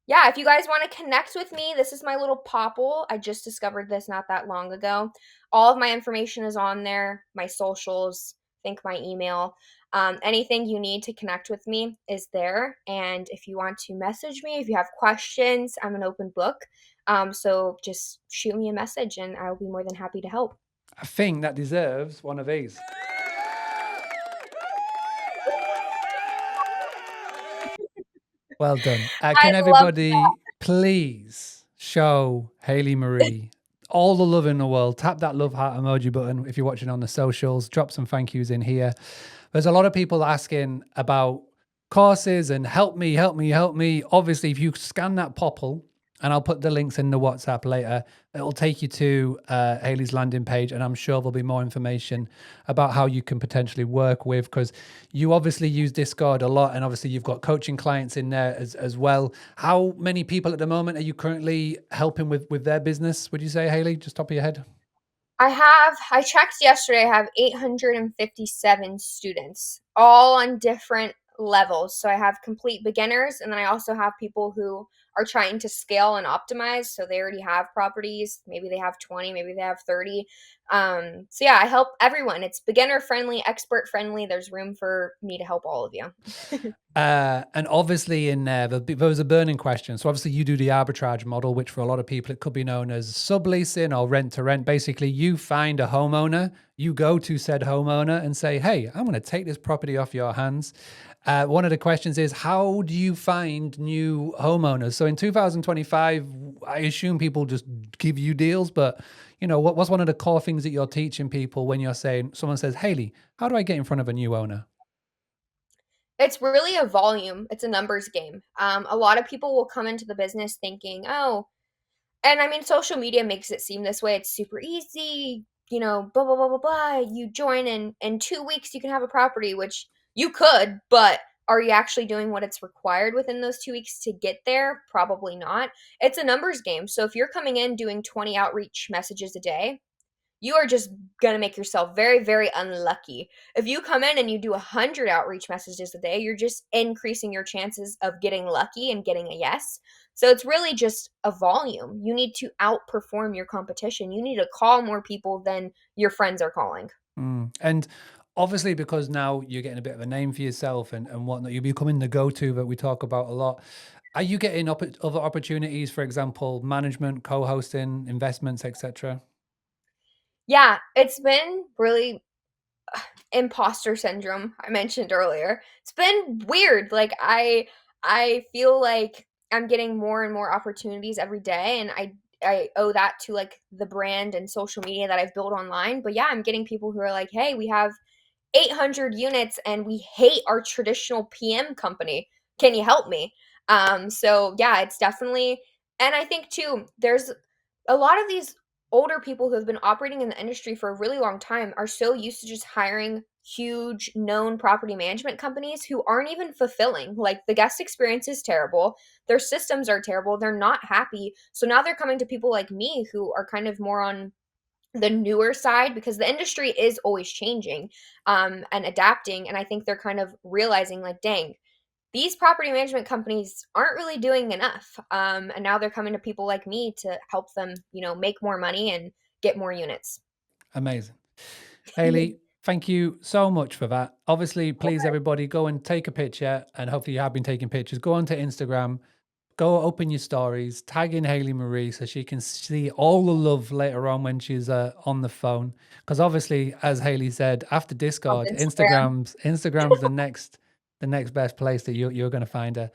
yeah, if you guys want to connect with me, this is my little popple. I just discovered this not that long ago. All of my information is on there, my socials, I think my email. Anything you need to connect with me is there. And if you want to message me, if you have questions, I'm an open book. So just shoot me a message and I'll be more than happy to help. I think that deserves one of these. Well done. Can everybody please show Hailey Marie all the love in the world? Tap that love heart emoji button if you're watching on the socials. Drop some thank yous in here. There's a lot of people asking about courses and help me. Obviously, if you scan that popple, and I'll put the links in the WhatsApp later, it'll take you to Hailey's landing page, and I'm sure there'll be more information about how you can potentially work with, because you obviously use Discord a lot, and obviously you've got coaching clients in there as well. How many people at the moment are you currently helping with their business, would you say, Hailey, just top of your head? I checked yesterday, I have 857 students, all on different levels. So I have complete beginners, and then I also have people who are trying to scale and optimize. So they already have properties. Maybe they have 20, maybe they have 30. So yeah, I help everyone. It's beginner friendly, expert friendly. There's room for me to help all of you. And obviously in there was a burning question. So obviously you do the arbitrage model, which for a lot of people, it could be known as subleasing or rent to rent. Basically, you find a homeowner, you go to said homeowner and say, hey, I'm going to take this property off your hands. One of the questions is, how do you find new homeowners? So in 2025, I assume people just give you deals, but what's one of the core things that you're teaching people when you're saying, someone says, Hailey, how do I get in front of a new owner? It's really a volume. It's a numbers game. A lot of people will come into the business thinking, oh, and I mean, social media makes it seem this way. It's super easy, blah, blah, blah, blah, blah. You join in 2 weeks, you can have a property, which you could, but are you actually doing what it's required within those 2 weeks to get there? Probably not. It's a numbers game. So if you're coming in doing 20 outreach messages a day, you are just going to make yourself very, very unlucky. If you come in and you do 100 outreach messages a day, you're just increasing your chances of getting lucky and getting a yes. So it's really just a volume. You need to outperform your competition. You need to call more people than your friends are calling. And obviously, because now you're getting a bit of a name for yourself and whatnot, you're becoming the go-to that we talk about a lot. Are you getting other opportunities, for example, management, co-hosting, investments, etc.? Yeah, it's been really imposter syndrome I mentioned earlier. It's been weird. Like I feel like I'm getting more and more opportunities every day, and I owe that to like the brand and social media that I've built online. But yeah, I'm getting people who are like, "Hey, we have 800 units and we hate our traditional PM company. Can you help me?" So yeah, it's definitely, and I think too, there's a lot of these older people who have been operating in the industry for a really long time are so used to just hiring huge known property management companies who aren't even fulfilling. Like the guest experience is terrible, their systems are terrible, they're not happy. So now they're coming to people like me who are kind of more on the newer side, because the industry is always changing and adapting, and I think they're kind of realizing like, dang, these property management companies aren't really doing enough, and now they're coming to people like me to help them make more money and get more units. Amazing. Hailey, thank you so much for that. Obviously, please, everybody, go and take a picture, and hopefully you have been taking pictures. Go onto Instagram, go open your stories, tag in Hailey Marie so she can see all the love later on when she's on the phone. Because obviously, as Hailey said, after Love Discord, Instagram. Instagram's the next best place that you're going to find her.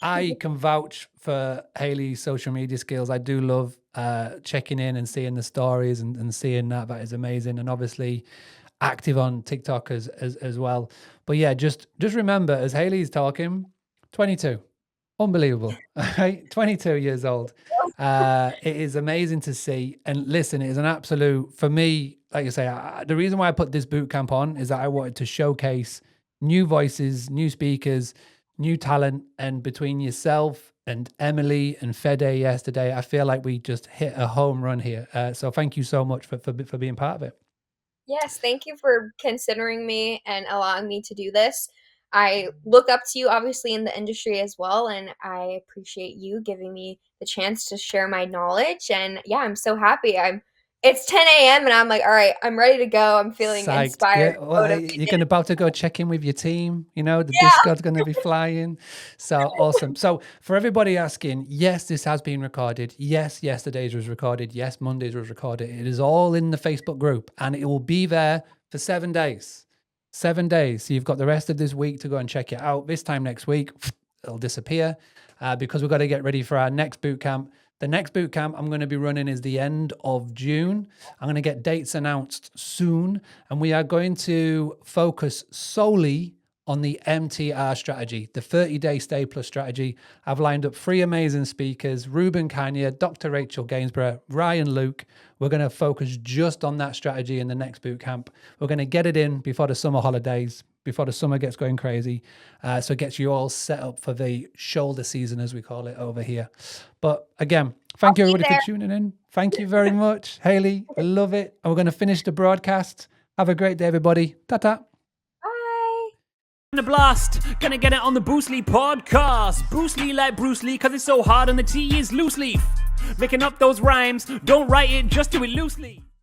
I can vouch for Hailey's social media skills. I do love checking in and seeing the stories and seeing that is amazing. And obviously active on TikTok as well. But yeah, just remember, as Hailey's talking, 22. Unbelievable. Right? 22 years old. It is amazing to see. And listen, it is an absolute, for me, like I say, the reason why I put this boot camp on is that I wanted to showcase new voices, new speakers, new talent. And between yourself and Emily and Fede yesterday, I feel like we just hit a home run here. So thank you so much for being part of it. Yes, thank you for considering me and allowing me to do this. I look up to you obviously in the industry as well, and I appreciate you giving me the chance to share my knowledge. And yeah, I'm so happy. It's 10 a.m. and I'm like, all right, I'm ready to go. I'm feeling Psyched. inspired, Yeah. Well, you're motivated. going about to go check in with your team. The Yeah. Discord's going to be flying. So awesome. So for everybody asking, yes, this has been recorded. Yes, yesterday's was recorded. Yes, Monday's was recorded. It is all in the Facebook group and it will be there for 7 days. 7 days. So you've got the rest of this week to go and check it out. This time next week, it'll disappear because we've got to get ready for our next boot camp. The next boot camp I'm going to be running is the end of June. I'm going to get dates announced soon, and we are going to focus solely on the MTR strategy, the 30-day stay plus strategy. I've lined up 3 amazing speakers, Ruben Kanya, Dr. Rachel Gainsborough, Ryan Luke. We're going to focus just on that strategy in the next boot camp. We're going to get it in before the summer holidays, before the summer gets going crazy. So it gets you all set up for the shoulder season, as we call it over here. But again, thank you Be everybody there. for tuning in. Thank you very much, Hailey. I love it. And we're going to finish the broadcast. Have a great day, everybody. Ta-ta. Bye. A blast, gonna get it on the Boostly podcast. Boostly like Bruce Lee, cause it's so hard and the T is loose leaf. Making up those rhymes, don't write it, just do it loosely.